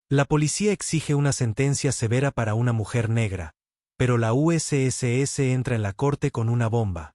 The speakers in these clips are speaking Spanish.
La policía exige una sentencia severa para una mujer negra, pero la USSS entra en la corte con una bomba.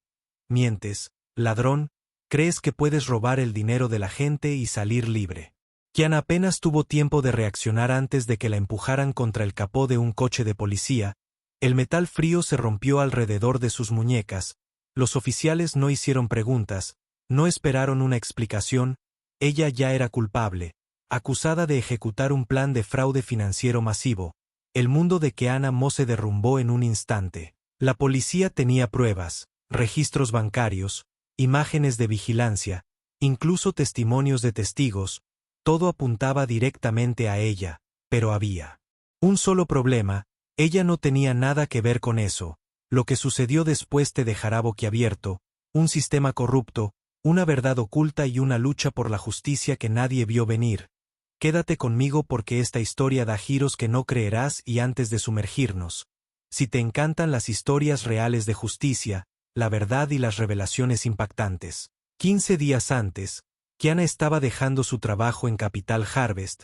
Mientes, ladrón, crees que puedes robar el dinero de la gente y salir libre. Kiana apenas tuvo tiempo de reaccionar antes de que la empujaran contra el capó de un coche de policía. El metal frío se rompió alrededor de sus muñecas. Los oficiales no hicieron preguntas, no esperaron una explicación. Ella ya era culpable, acusada de ejecutar un plan de fraude financiero masivo. El mundo de Kiana Mo se derrumbó en un instante. La policía tenía pruebas, registros bancarios, imágenes de vigilancia, incluso testimonios de testigos. Todo apuntaba directamente a ella, pero había un solo problema: ella no tenía nada que ver con eso. Lo que sucedió después te dejará boquiabierto: un sistema corrupto, una verdad oculta y una lucha por la justicia que nadie vio venir. Quédate conmigo porque esta historia da giros que no creerás. Y antes de sumergirnos, si te encantan las historias reales de justicia, la verdad y las revelaciones impactantes. 15 días antes, Kiana estaba dejando su trabajo en Capital Harvest,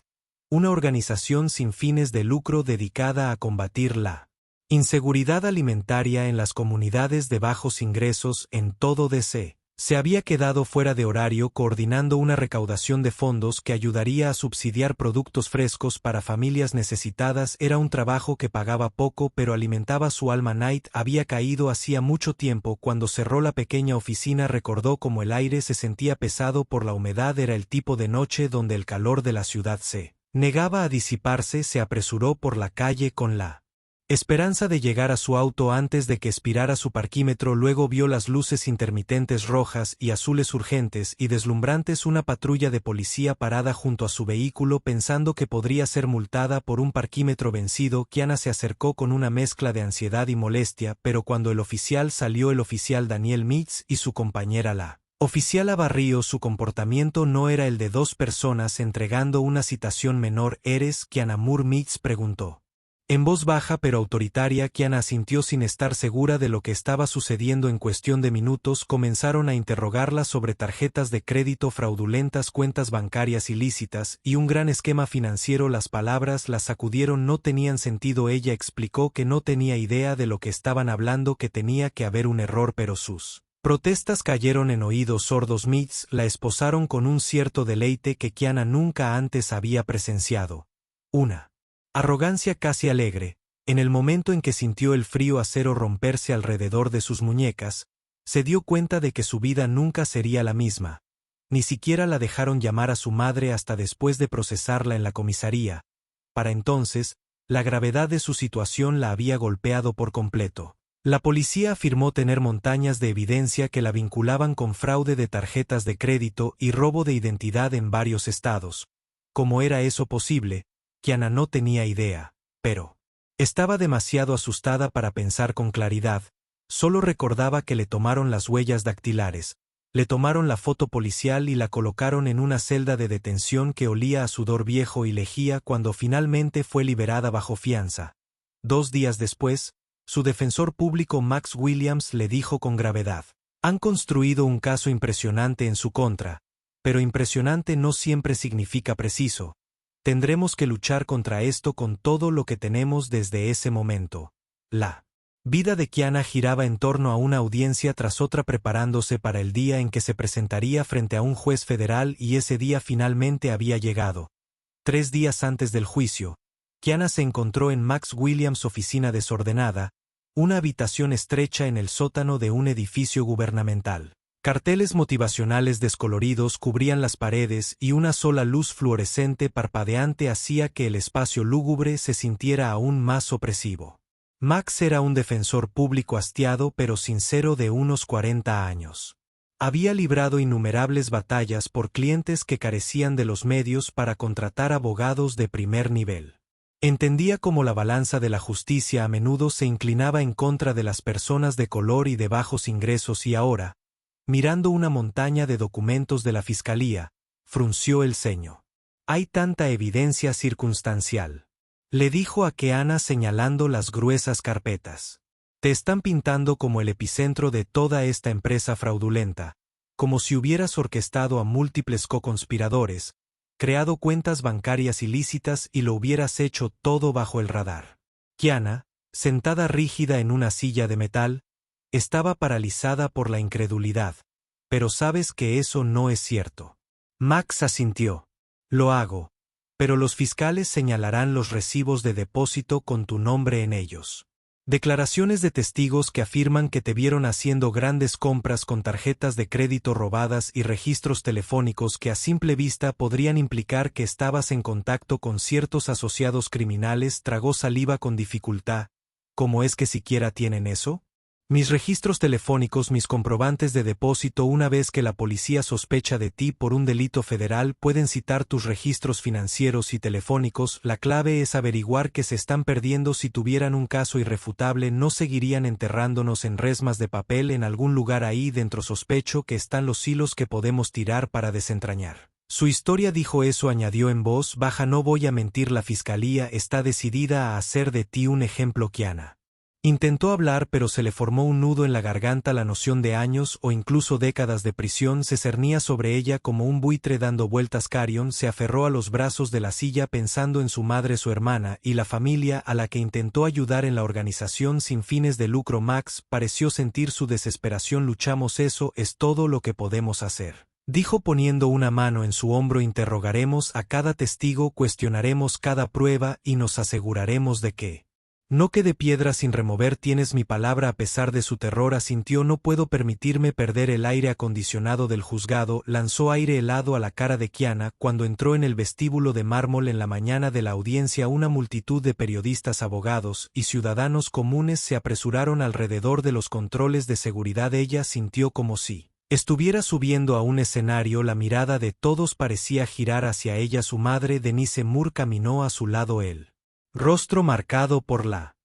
una organización sin fines de lucro dedicada a combatir la inseguridad alimentaria en las comunidades de bajos ingresos en todo DC. Se había quedado fuera de horario coordinando una recaudación de fondos que ayudaría a subsidiar productos frescos para familias necesitadas. Era un trabajo que pagaba poco pero alimentaba su alma. Knight había caído hacía mucho tiempo. Cuando cerró la pequeña oficina recordó cómo el aire se sentía pesado por la humedad. Era el tipo de noche donde el calor de la ciudad se negaba a disiparse. Se apresuró por la calle con la esperanza de llegar a su auto antes de que expirara su parquímetro. Luego vio las luces intermitentes rojas y azules urgentes y deslumbrantes. Una patrulla de policía parada junto a su vehículo. Pensando que podría ser multada por un parquímetro vencido, Kiana se acercó con una mezcla de ansiedad y molestia, pero cuando el oficial salió, el oficial Daniel Mitz y su compañera la oficial Barrio, su comportamiento no era el de dos personas entregando una citación menor. ¿Eres Kiana Moore? Mitz preguntó. En voz baja pero autoritaria. Kiana asintió sin estar segura de lo que estaba sucediendo. En cuestión de minutos comenzaron a interrogarla sobre tarjetas de crédito fraudulentas, cuentas bancarias ilícitas y un gran esquema financiero. Las palabras la sacudieron, no tenían sentido. Ella explicó que no tenía idea de lo que estaban hablando, que tenía que haber un error, pero sus protestas cayeron en oídos sordos. Mitz la esposaron con un cierto deleite que Kiana nunca antes había presenciado. Una arrogancia casi alegre. En el momento en que sintió el frío acero romperse alrededor de sus muñecas, se dio cuenta de que su vida nunca sería la misma. Ni siquiera la dejaron llamar a su madre hasta después de procesarla en la comisaría. Para entonces, la gravedad de su situación la había golpeado por completo. La policía afirmó tener montañas de evidencia que la vinculaban con fraude de tarjetas de crédito y robo de identidad en varios estados. ¿Cómo era eso posible? Kiana no tenía idea, pero estaba demasiado asustada para pensar con claridad. Solo recordaba que le tomaron las huellas dactilares, le tomaron la foto policial y la colocaron en una celda de detención que olía a sudor viejo y lejía. Cuando finalmente fue liberada bajo fianza 2 días después, su defensor público Max Williams le dijo con gravedad: han construido un caso impresionante en su contra, pero impresionante no siempre significa preciso. Tendremos que luchar contra esto con todo lo que tenemos. Desde ese momento, la vida de Kiana giraba en torno a una audiencia tras otra, preparándose para el día en que se presentaría frente a un juez federal, y ese día finalmente había llegado. 3 días antes del juicio, Kiana se encontró en Max Williams' oficina desordenada, una habitación estrecha en el sótano de un edificio gubernamental. Carteles motivacionales descoloridos cubrían las paredes y una sola luz fluorescente parpadeante hacía que el espacio lúgubre se sintiera aún más opresivo. Max era un defensor público hastiado pero sincero de unos 40 años. Había librado innumerables batallas por clientes que carecían de los medios para contratar abogados de primer nivel. Entendía cómo la balanza de la justicia a menudo se inclinaba en contra de las personas de color y de bajos ingresos, y ahora, mirando una montaña de documentos de la fiscalía, frunció el ceño. Hay tanta evidencia circunstancial, le dijo a Kiana señalando las gruesas carpetas. Te están pintando como el epicentro de toda esta empresa fraudulenta, como si hubieras orquestado a múltiples co-conspiradores, creado cuentas bancarias ilícitas y lo hubieras hecho todo bajo el radar. Kiana, sentada rígida en una silla de metal, estaba paralizada por la incredulidad. Pero sabes que eso no es cierto. Max asintió. Lo hago. Pero los fiscales señalarán los recibos de depósito con tu nombre en ellos. Declaraciones de testigos que afirman que te vieron haciendo grandes compras con tarjetas de crédito robadas y registros telefónicos que a simple vista podrían implicar que estabas en contacto con ciertos asociados criminales. Tragó saliva con dificultad. ¿Cómo es que siquiera tienen eso? Mis registros telefónicos, mis comprobantes de depósito. Una vez que la policía sospecha de ti por un delito federal, pueden citar tus registros financieros y telefónicos. La clave es averiguar qué se están perdiendo. Si tuvieran un caso irrefutable, no seguirían enterrándonos en resmas de papel en algún lugar ahí dentro. Sospecho que están los hilos que podemos tirar para desentrañar su historia. Dijo eso, añadió en voz baja. No voy a mentir, la fiscalía está decidida a hacer de ti un ejemplo. Kiana intentó hablar, pero se le formó un nudo en la garganta. La noción de años o incluso décadas de prisión se cernía sobre ella como un buitre dando vueltas. Carion se aferró a los brazos de la silla pensando en su madre, su hermana y la familia a la que intentó ayudar en la organización sin fines de lucro. Max pareció sentir su desesperación. Luchamos, eso es todo lo que podemos hacer, dijo poniendo una mano en su hombro. Interrogaremos a cada testigo, cuestionaremos cada prueba y nos aseguraremos de que no quede piedra sin remover. Tienes mi palabra. A pesar de su terror asintió. No puedo permitirme perder el aire acondicionado del juzgado. Lanzó aire helado a la cara de Kiana cuando entró en el vestíbulo de mármol en la mañana de la audiencia. Una multitud de periodistas, abogados y ciudadanos comunes se apresuraron alrededor de los controles de seguridad. Ella sintió como si estuviera subiendo a un escenario. La mirada de todos parecía girar hacia ella. Su madre, Denise Moore, caminó a su lado, el rostro marcado por la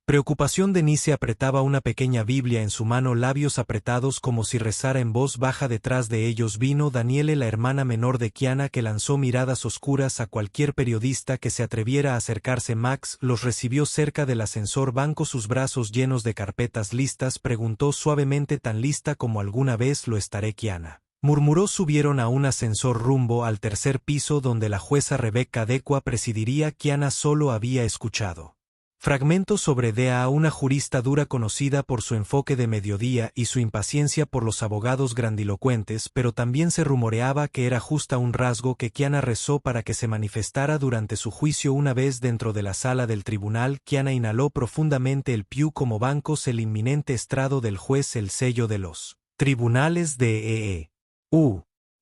preocupación. Denise apretaba una pequeña Biblia en su mano, labios apretados como si rezara en voz baja. Detrás de ellos vino Danielle, la hermana menor de Kiana, que lanzó miradas oscuras a cualquier periodista que se atreviera a acercarse. Max los recibió cerca del ascensor banco, sus brazos llenos de carpetas listas. Preguntó suavemente: ¿tan lista como alguna vez lo estaré? Kiana murmuró. Subieron a un ascensor rumbo al tercer piso donde la jueza Rebecca Dequa presidiría. Kiana solo había escuchado fragmentos sobre D.A., una jurista dura conocida por su enfoque de mediodía y su impaciencia por los abogados grandilocuentes, pero también se rumoreaba que era justa, un rasgo que Kiana rezó para que se manifestara durante su juicio. Una vez dentro de la sala del tribunal, Kiana inhaló profundamente el piu como bancos, el inminente estrado del juez, el sello de los tribunales de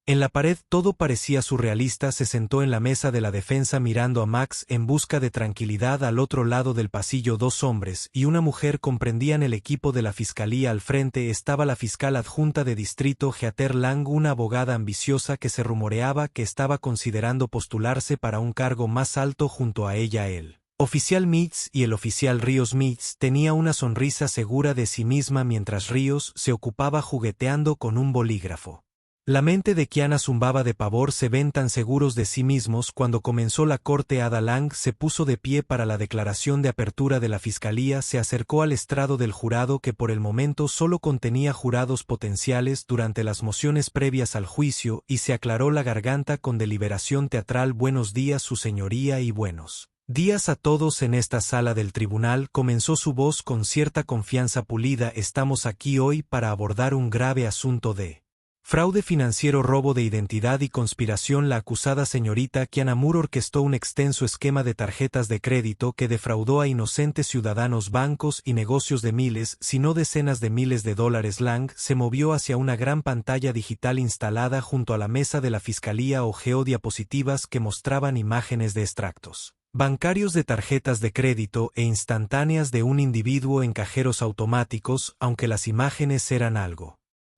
En la pared todo parecía surrealista. Se sentó en la mesa de la defensa mirando a Max en busca de tranquilidad. Al otro lado del pasillo, dos hombres y una mujer comprendían el equipo de la fiscalía. Al frente estaba la fiscal adjunta de distrito Heather Lang, una abogada ambiciosa que se rumoreaba que estaba considerando postularse para un cargo más alto. Junto a ella el oficial Mitz y el oficial Ríos. Mitz tenía una sonrisa segura de sí misma mientras Ríos se ocupaba jugueteando con un bolígrafo. La mente de Kiana zumbaba de pavor. Se ven tan seguros de sí mismos. Cuando comenzó la corte, Ada Lang se puso de pie para la declaración de apertura de la fiscalía. Se acercó al estrado del jurado, que por el momento solo contenía jurados potenciales durante las mociones previas al juicio, y se aclaró la garganta con deliberación teatral. Buenos días, su señoría, y buenos días a todos en esta sala del tribunal. Comenzó su voz con cierta confianza pulida. Estamos aquí hoy para abordar un grave asunto de fraude financiero, robo de identidad y conspiración. La acusada, señorita Kiana Moore, orquestó un extenso esquema de tarjetas de crédito que defraudó a inocentes ciudadanos, bancos y negocios de miles, si no decenas de miles de dólares. Lang se movió hacia una gran pantalla digital instalada junto a la mesa de la fiscalía. Hojeó diapositivas que mostraban imágenes de extractos bancarios de tarjetas de crédito e instantáneas de un individuo en cajeros automáticos. Aunque las imágenes eran algo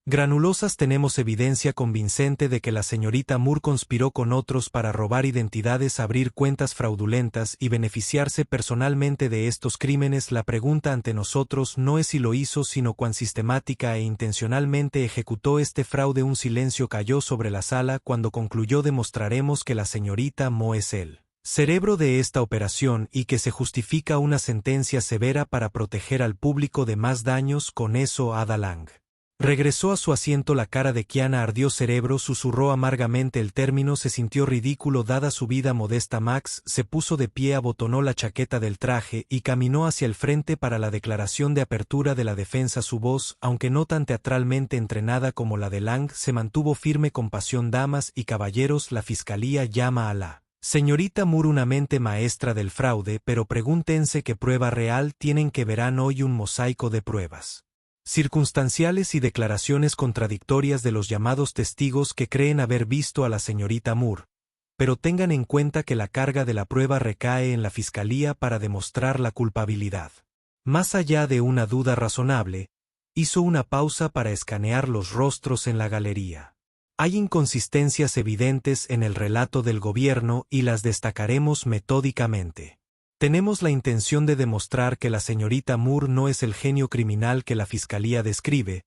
granulosas, tenemos evidencia convincente de que la señorita Moore conspiró con otros para robar identidades, abrir cuentas fraudulentas y beneficiarse personalmente de estos crímenes. La pregunta ante nosotros no es si lo hizo, sino cuán sistemática e intencionalmente ejecutó este fraude. Un silencio cayó sobre la sala. Cuando concluyó: demostraremos que la señorita Moore es el cerebro de esta operación y que se justifica una sentencia severa para proteger al público de más daños. Con eso, Ada Lang Regresó a su asiento. La cara de Kiana ardió. Cerebro susurró amargamente el término. Se sintió ridículo dada su vida modesta. Max se puso de pie, abotonó la chaqueta del traje y caminó hacia el frente para la declaración de apertura de la defensa. Su voz, aunque no tan teatralmente entrenada como la de Lang, se mantuvo firme. Compasión, damas y caballeros, la fiscalía llama a la señorita Moore una mente maestra del fraude, pero pregúntense qué prueba real tienen. Que verán hoy un mosaico de pruebas circunstanciales y declaraciones contradictorias de los llamados testigos que creen haber visto a la señorita Moore, pero tengan en cuenta que la carga de la prueba recae en la fiscalía para demostrar la culpabilidad. Más allá de una duda razonable, hizo una pausa para escanear los rostros en la galería. Hay inconsistencias evidentes en el relato del gobierno y las destacaremos metódicamente. Tenemos la intención de demostrar que la señorita Moore no es el genio criminal que la fiscalía describe,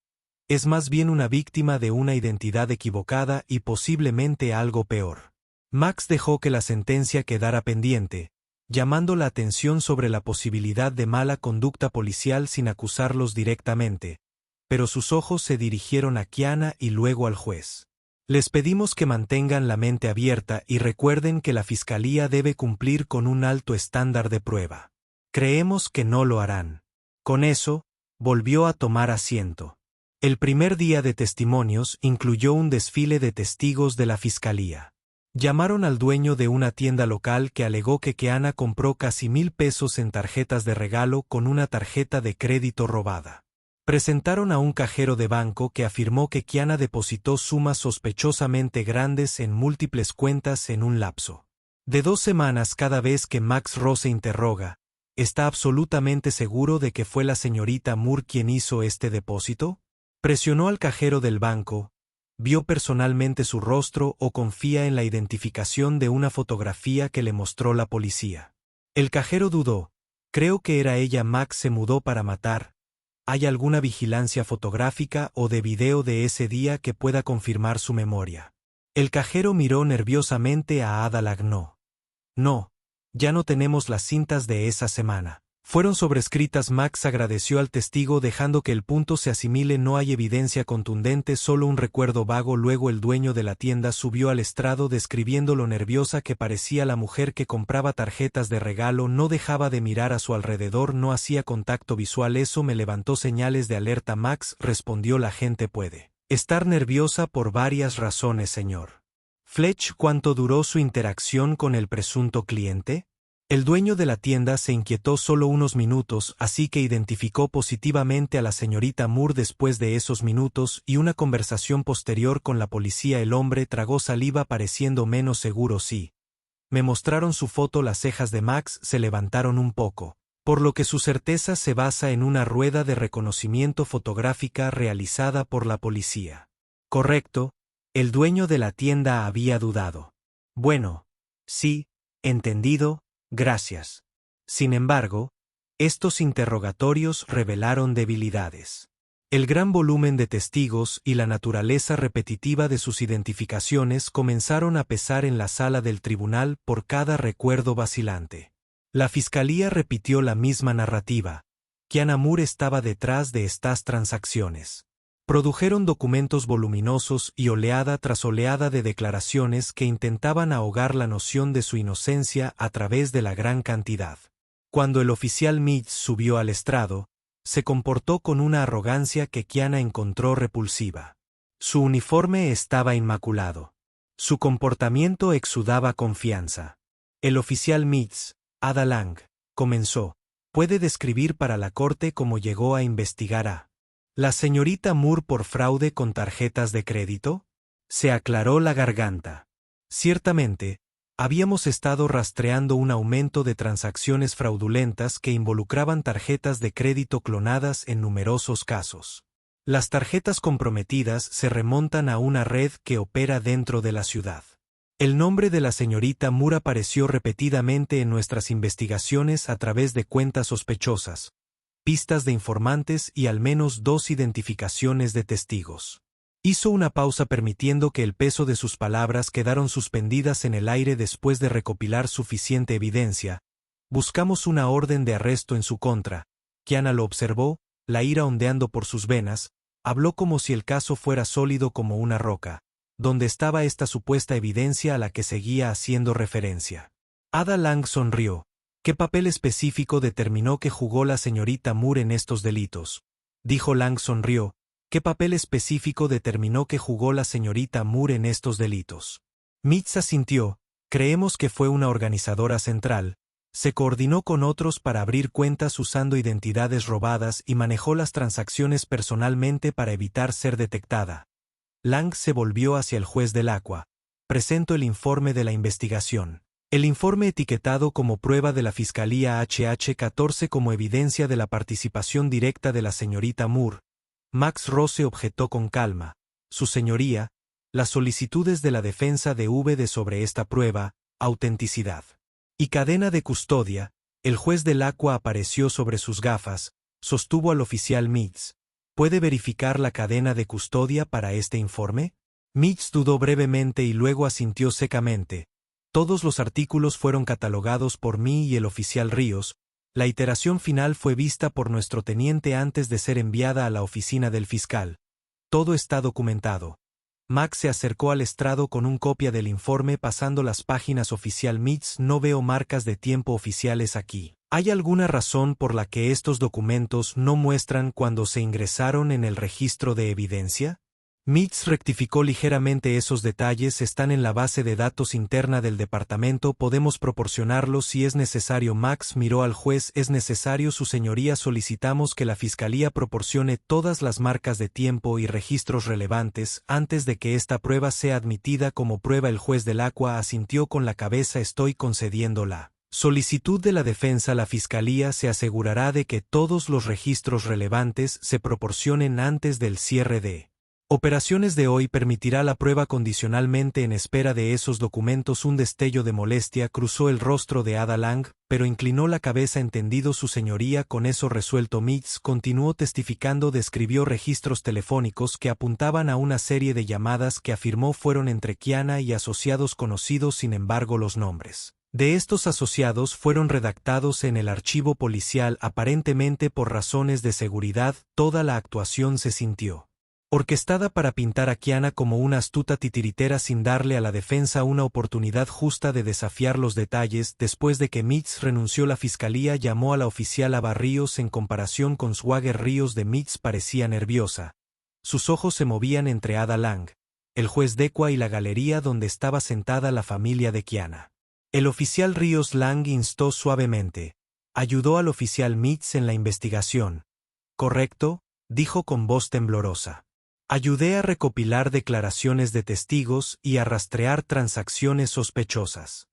es más bien una víctima de una identidad equivocada y posiblemente algo peor. Max dejó que la sentencia quedara pendiente, llamando la atención sobre la posibilidad de mala conducta policial sin acusarlos directamente, pero sus ojos se dirigieron a Kiana y luego al juez. Les pedimos que mantengan la mente abierta y recuerden que la fiscalía debe cumplir con un alto estándar de prueba. Creemos que no lo harán. Con eso, volvió a tomar asiento. El primer día de testimonios incluyó un desfile de testigos de la fiscalía. Llamaron al dueño de una tienda local que alegó que Kiana compró casi $1,000 en tarjetas de regalo con una tarjeta de crédito robada. Presentaron a un cajero de banco que afirmó que Kiana depositó sumas sospechosamente grandes en múltiples cuentas en un lapso de 2 semanas. Cada vez que Max Rose interroga, ¿está absolutamente seguro de que fue la señorita Moore quien hizo este depósito? Presionó al cajero del banco, vio personalmente su rostro o confía en la identificación de una fotografía que le mostró la policía. El cajero dudó. Creo que era ella. Max se mudó para matar. ¿Hay alguna vigilancia fotográfica o de video de ese día que pueda confirmar su memoria? El cajero miró nerviosamente a Ada Lagno. No, ya no tenemos las cintas de esa semana. Fueron sobrescritas. Max agradeció al testigo dejando que el punto se asimile. No hay evidencia contundente, solo un recuerdo vago. Luego el dueño de la tienda subió al estrado describiendo lo nerviosa que parecía la mujer que compraba tarjetas de regalo. No dejaba de mirar a su alrededor, no hacía contacto visual. Eso me levantó señales de alerta. Max, respondió la gente puede estar nerviosa por varias razones, señor Fletch. ¿Cuánto duró su interacción con el presunto cliente? El dueño de la tienda se inquietó. Solo unos minutos, así que identificó positivamente a la señorita Moore después de esos minutos y una conversación posterior con la policía. El hombre tragó saliva pareciendo menos seguro. Sí. Me mostraron su foto. Las cejas de Max se levantaron un poco, por lo que su certeza se basa en una rueda de reconocimiento fotográfica realizada por la policía. Correcto, el dueño de la tienda había dudado. Bueno, sí, entendido. Gracias. Sin embargo, estos interrogatorios revelaron debilidades. El gran volumen de testigos y la naturaleza repetitiva de sus identificaciones comenzaron a pesar en la sala del tribunal por cada recuerdo vacilante. La fiscalía repitió la misma narrativa. Kiana Moore estaba detrás de estas transacciones. Produjeron documentos voluminosos y oleada tras oleada de declaraciones que intentaban ahogar la noción de su inocencia a través de la gran cantidad. Cuando el oficial Mitz subió al estrado, se comportó con una arrogancia que Kiana encontró repulsiva. Su uniforme estaba inmaculado. Su comportamiento exudaba confianza. El oficial Mitz, Ada Lang, comenzó. ¿Puede describir para la corte cómo llegó a investigar a la señorita Moore por fraude con tarjetas de crédito? Se aclaró la garganta. Ciertamente, habíamos estado rastreando un aumento de transacciones fraudulentas que involucraban tarjetas de crédito clonadas en numerosos casos. Las tarjetas comprometidas se remontan a una red que opera dentro de la ciudad. El nombre de la señorita Moore apareció repetidamente en nuestras investigaciones a través de cuentas sospechosas, pistas de informantes y al menos 2 identificaciones de testigos. Hizo una pausa permitiendo que el peso de sus palabras quedaron suspendidas en el aire después de recopilar suficiente evidencia. Buscamos una orden de arresto en su contra. Kiana lo observó, la ira ondeando por sus venas, Habló como si el caso fuera sólido como una roca. ¿Dónde estaba esta supuesta evidencia a la que seguía haciendo referencia? Ada Lang sonrió. ¿Qué papel específico determinó que jugó la señorita Moore en estos delitos? Dijo Lang sonrió. ¿Qué papel específico determinó que jugó la señorita Moore en estos delitos? Mitz asintió. Creemos que fue una organizadora central. Se coordinó con otros para abrir cuentas usando identidades robadas y manejó las transacciones personalmente para evitar ser detectada. Lang se volvió hacia el juez del Aqua. Presento el informe de la investigación. El informe etiquetado como prueba de la Fiscalía HH-14 como evidencia de la participación directa de la señorita Moore. Max Rose objetó con calma. Su señoría, las solicitudes de la defensa de sobre esta prueba, autenticidad y cadena de custodia. El juez del Aqua apareció sobre sus gafas, sostuvo al oficial Mitz. ¿Puede verificar la cadena de custodia para este informe? Mitz dudó brevemente y luego asintió secamente. Todos los artículos fueron catalogados por mí y el oficial Ríos. La iteración final fue vista por nuestro teniente antes de ser enviada a la oficina del fiscal. Todo está documentado. Max se acercó al estrado con un copia del informe pasando las páginas. Oficial Mitz, no veo marcas de tiempo oficiales aquí. ¿Hay alguna razón por la que estos documentos no muestran cuando se ingresaron en el registro de evidencia? Mitz rectificó ligeramente. Esos detalles están en la base de datos interna del departamento. Podemos proporcionarlos si es necesario. Max miró al juez. Es necesario, su señoría. Solicitamos que la fiscalía proporcione todas las marcas de tiempo y registros relevantes antes de que esta prueba sea admitida como prueba. El juez del Aqua asintió con la cabeza. Estoy concediendo la solicitud de la defensa. La fiscalía se asegurará de que todos los registros relevantes se proporcionen antes del cierre de operaciones de hoy. Permitirá la prueba condicionalmente en espera de esos documentos. Un destello de molestia cruzó el rostro de Ada Lang, pero inclinó la cabeza. Entendido, su señoría. Con eso resuelto. Mitz continuó testificando. Describió registros telefónicos que apuntaban a una serie de llamadas que afirmó fueron entre Kiana y asociados conocidos. Sin embargo, los nombres de estos asociados fueron redactados en el archivo policial aparentemente por razones de seguridad. Toda la actuación se sintió orquestada para pintar a Kiana como una astuta titiritera sin darle a la defensa una oportunidad justa de desafiar los detalles. Después de que Mitz renunció, la fiscalía llamó a la oficial Ava Ríos. En comparación con Swagger, Ríos de Mitz parecía nerviosa. Sus ojos se movían entre Ada Lang, el juez Dequa y la galería donde estaba sentada la familia de Kiana. El oficial Ríos. Lang instó suavemente. Ayudó al oficial Mitz en la investigación. ¿Correcto?, dijo con voz temblorosa. Ayudé a recopilar declaraciones de testigos y a rastrear transacciones sospechosas.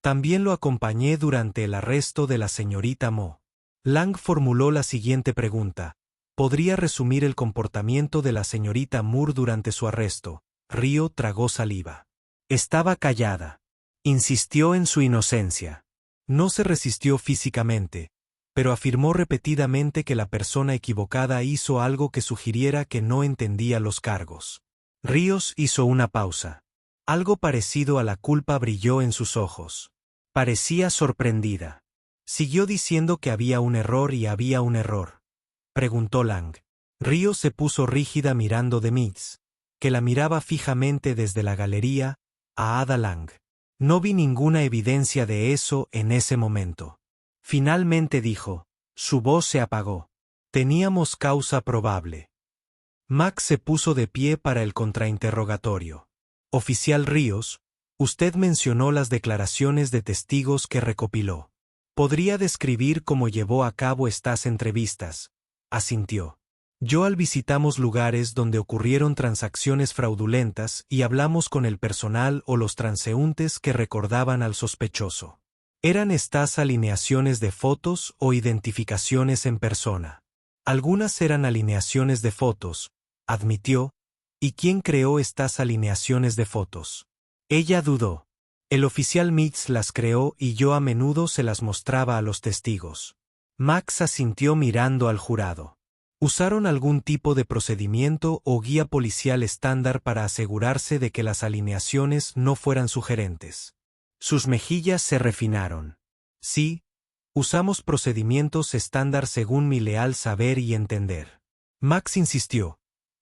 También lo acompañé durante el arresto de la señorita Mo. Lang formuló la siguiente pregunta. ¿Podría resumir el comportamiento de la señorita Moore durante su arresto? Río tragó saliva. Estaba callada. Insistió en su inocencia. No se resistió físicamente, pero afirmó repetidamente que la persona equivocada hizo algo que sugiriera que no entendía los cargos. Ríos hizo una pausa. Algo parecido a la culpa brilló en sus ojos. Parecía sorprendida. Siguió diciendo que había un error y había un error. Preguntó Lang. Ríos se puso rígida mirando de Mitz, que la miraba fijamente desde la galería, a Ada Lang. No vi ninguna evidencia de eso en ese momento. Finalmente dijo. Su voz se apagó. Teníamos causa probable. Max se puso de pie para el contrainterrogatorio. Oficial Ríos, usted mencionó las declaraciones de testigos que recopiló. ¿Podría describir cómo llevó a cabo estas entrevistas? Asintió. Joel visitamos lugares donde ocurrieron transacciones fraudulentas y hablamos con el personal o los transeúntes que recordaban al sospechoso. ¿Eran estas alineaciones de fotos o identificaciones en persona? Algunas eran alineaciones de fotos, admitió. ¿Y quién creó estas alineaciones de fotos? Ella dudó. El oficial Mitz las creó y yo a menudo se las mostraba a los testigos. Max asintió mirando al jurado. ¿Usaron algún tipo de procedimiento o guía policial estándar para asegurarse de que las alineaciones no fueran sugerentes? Sus mejillas se refinaron. Sí, usamos procedimientos estándar según mi leal saber y entender. Max insistió.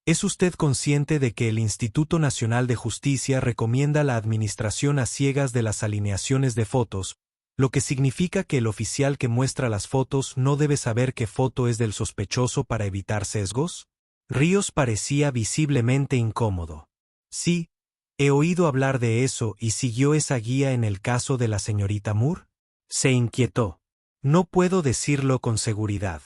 ¿Es usted consciente de que el Instituto Nacional de Justicia recomienda la administración a ciegas de las alineaciones de fotos, lo que significa que el oficial que muestra las fotos no debe saber qué foto es del sospechoso para evitar sesgos? Ríos parecía visiblemente incómodo. Sí, he oído hablar de eso y siguió esa guía en el caso de la señorita Moore. Se inquietó. No puedo decirlo con seguridad.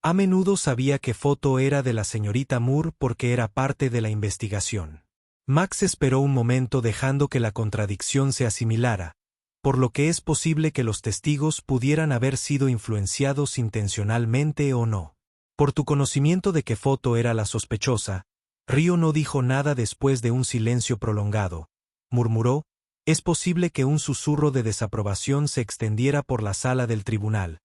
A menudo sabía qué foto era de la señorita Moore porque era parte de la investigación. Max esperó un momento dejando que la contradicción se asimilara, por lo que es posible que los testigos pudieran haber sido influenciados intencionalmente o no. Por tu conocimiento de qué foto era la sospechosa, Río no dijo nada después de un silencio prolongado. Murmuró, es posible que un susurro de desaprobación se extendiera por la sala del tribunal.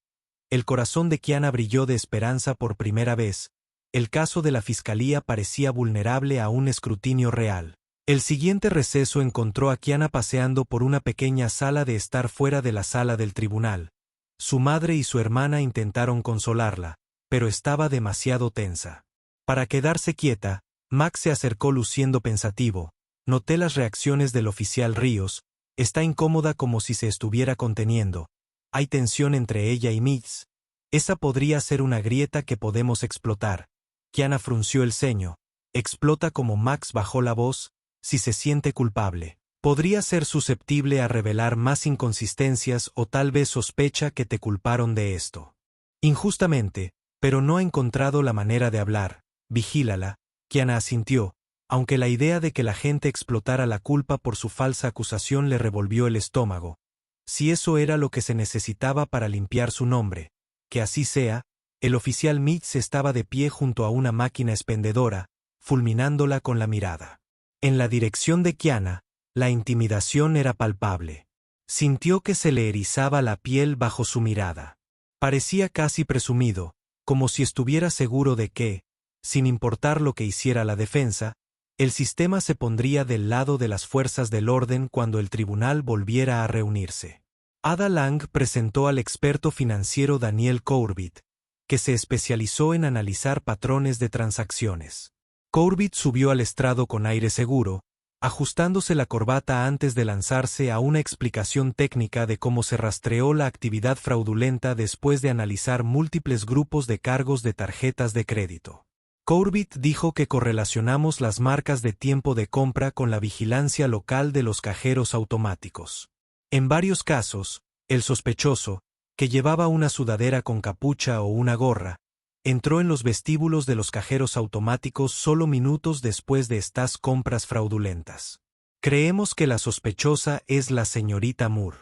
El corazón de Kiana brilló de esperanza por primera vez. El caso de la fiscalía parecía vulnerable a un escrutinio real. El siguiente receso encontró a Kiana paseando por una pequeña sala de estar fuera de la sala del tribunal. Su madre y su hermana intentaron consolarla, pero estaba demasiado tensa. Para quedarse quieta, Max se acercó luciendo pensativo. Noté las reacciones del oficial Ríos. Está incómoda como si se estuviera conteniendo. Hay tensión entre ella y Mitz. Esa podría ser una grieta que podemos explotar. Kiana frunció el ceño. Explota como Max bajó la voz. Si se siente culpable, podría ser susceptible a revelar más inconsistencias o tal vez sospecha que te culparon de esto. Injustamente, pero no ha encontrado la manera de hablar. Vigílala. Kiana asintió, aunque la idea de que la gente explotara la culpa por su falsa acusación le revolvió el estómago. Si eso era lo que se necesitaba para limpiar su nombre, que así sea. El oficial Mitz estaba de pie junto a una máquina expendedora, fulminándola con la mirada. En la dirección de Kiana, la intimidación era palpable. Sintió que se le erizaba la piel bajo su mirada. Parecía casi presumido, como si estuviera seguro de que, sin importar lo que hiciera la defensa, el sistema se pondría del lado de las fuerzas del orden cuando el tribunal volviera a reunirse. Ada Lang presentó al experto financiero Daniel Corbett, que se especializó en analizar patrones de transacciones. Corbett subió al estrado con aire seguro, ajustándose la corbata antes de lanzarse a una explicación técnica de cómo se rastreó la actividad fraudulenta después de analizar múltiples grupos de cargos de tarjetas de crédito. Corbett dijo que correlacionamos las marcas de tiempo de compra con la vigilancia local de los cajeros automáticos. En varios casos, el sospechoso, que llevaba una sudadera con capucha o una gorra, entró en los vestíbulos de los cajeros automáticos solo minutos después de estas compras fraudulentas. Creemos que la sospechosa es la señorita Moore.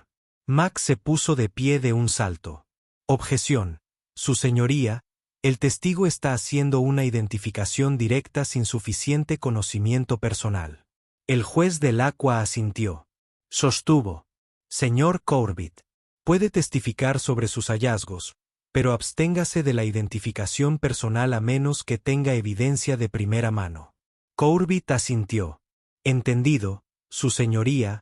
Max se puso de pie de un salto. Objeción. Su señoría, el testigo está haciendo una identificación directa sin suficiente conocimiento personal. El juez del Aqua asintió. Sostuvo. Señor Corbett, puede testificar sobre sus hallazgos, pero absténgase de la identificación personal a menos que tenga evidencia de primera mano. Corbett asintió. Entendido, su señoría.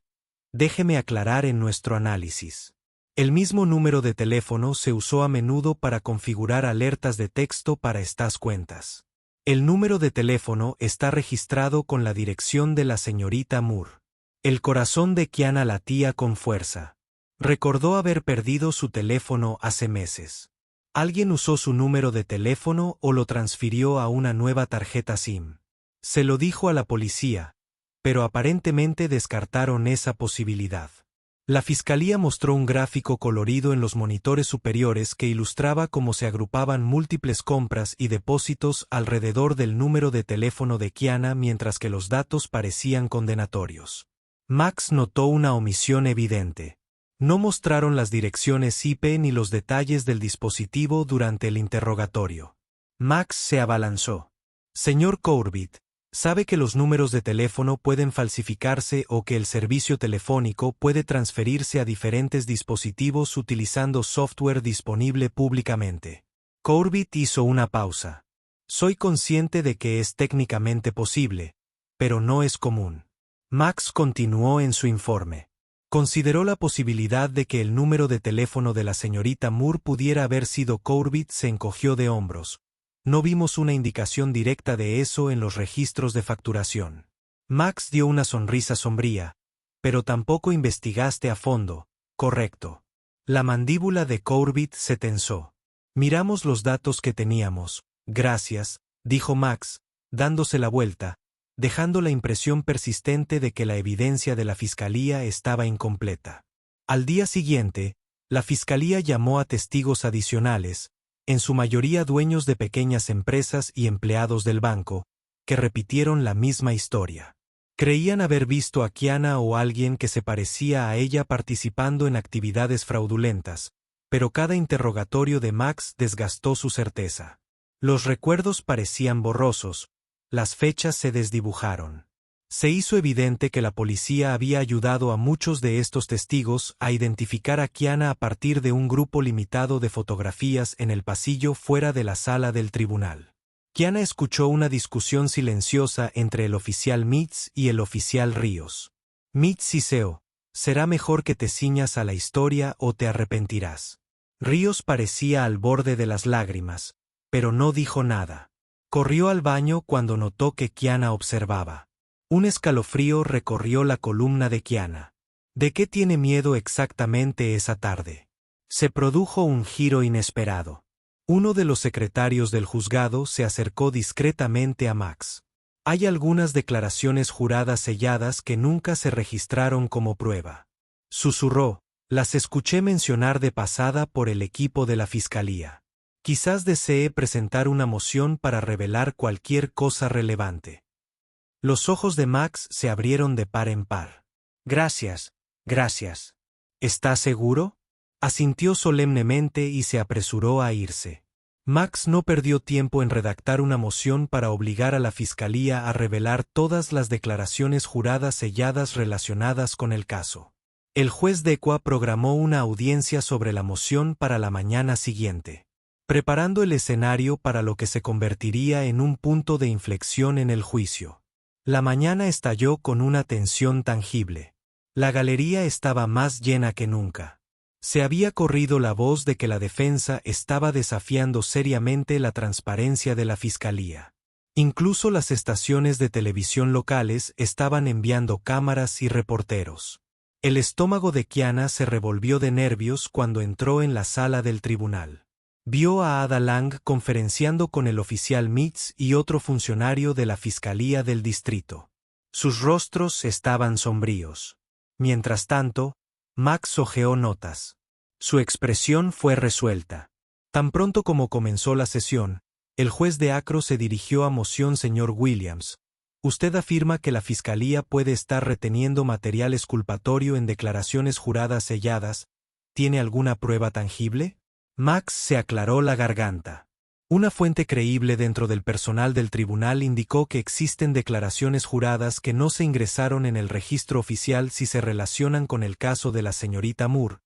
Déjeme aclarar en nuestro análisis. El mismo número de teléfono se usó a menudo para configurar alertas de texto para estas cuentas. El número de teléfono está registrado con la dirección de la señorita Moore. El corazón de Kiana latía con fuerza. Recordó haber perdido su teléfono hace meses. ¿Alguien usó su número de teléfono o lo transfirió a una nueva tarjeta SIM? Se lo dijo a la policía, pero aparentemente descartaron esa posibilidad. La fiscalía mostró un gráfico colorido en los monitores superiores que ilustraba cómo se agrupaban múltiples compras y depósitos alrededor del número de teléfono de Kiana mientras que los datos parecían condenatorios. Max notó una omisión evidente. No mostraron las direcciones IP ni los detalles del dispositivo durante el interrogatorio. Max se abalanzó. Señor Corbett, ¿sabe que los números de teléfono pueden falsificarse o que el servicio telefónico puede transferirse a diferentes dispositivos utilizando software disponible públicamente? Corbett hizo una pausa. Soy consciente de que es técnicamente posible, pero no es común. Max continuó en su informe. Consideró la posibilidad de que el número de teléfono de la señorita Moore pudiera haber sido Corbett. Se encogió de hombros. No vimos una indicación directa de eso en los registros de facturación. Max dio una sonrisa sombría. Pero tampoco investigaste a fondo, ¿correcto? La mandíbula de Corbett se tensó. Miramos los datos que teníamos. Gracias, dijo Max, dándose la vuelta, dejando la impresión persistente de que la evidencia de la fiscalía estaba incompleta. Al día siguiente, la fiscalía llamó a testigos adicionales, en su mayoría dueños de pequeñas empresas y empleados del banco, que repitieron la misma historia. Creían haber visto a Kiana o alguien que se parecía a ella participando en actividades fraudulentas, pero cada interrogatorio de Max desgastó su certeza. Los recuerdos parecían borrosos, las fechas se desdibujaron. Se hizo evidente que la policía había ayudado a muchos de estos testigos a identificar a Kiana a partir de un grupo limitado de fotografías en el pasillo fuera de la sala del tribunal. Kiana escuchó una discusión silenciosa entre el oficial Mitz y el oficial Ríos. Mitz siseó: será mejor que te ciñas a la historia o te arrepentirás. Ríos parecía al borde de las lágrimas, pero no dijo nada. Corrió al baño cuando notó que Kiana observaba. Un escalofrío recorrió la columna de Kiana. ¿De qué tiene miedo exactamente esa tarde? Se produjo un giro inesperado. Uno de los secretarios del juzgado se acercó discretamente a Max. Hay algunas declaraciones juradas selladas que nunca se registraron como prueba. Susurró: las escuché mencionar de pasada por el equipo de la fiscalía. Quizás desee presentar una moción para revelar cualquier cosa relevante. Los ojos de Max se abrieron de par en par. Gracias, gracias. ¿Estás seguro? Asintió solemnemente y se apresuró a irse. Max no perdió tiempo en redactar una moción para obligar a la fiscalía a revelar todas las declaraciones juradas selladas relacionadas con el caso. El juez Dequa programó una audiencia sobre la moción para la mañana siguiente, preparando el escenario para lo que se convertiría en un punto de inflexión en el juicio. La mañana estalló con una tensión tangible. La galería estaba más llena que nunca. Se había corrido la voz de que la defensa estaba desafiando seriamente la transparencia de la fiscalía. Incluso las estaciones de televisión locales estaban enviando cámaras y reporteros. El estómago de Kiana se revolvió de nervios cuando entró en la sala del tribunal. Vio a Ada Lang conferenciando con el oficial Mitz y otro funcionario de la Fiscalía del Distrito. Sus rostros estaban sombríos. Mientras tanto, Max hojeó notas. Su expresión fue resuelta. Tan pronto como comenzó la sesión, el juez de Acro se dirigió a moción: señor Williams, usted afirma que la Fiscalía puede estar reteniendo material exculpatorio en declaraciones juradas selladas. ¿Tiene alguna prueba tangible? Max se aclaró la garganta. Una fuente creíble dentro del personal del tribunal indicó que existen declaraciones juradas que no se ingresaron en el registro oficial si se relacionan con el caso de la señorita Moore.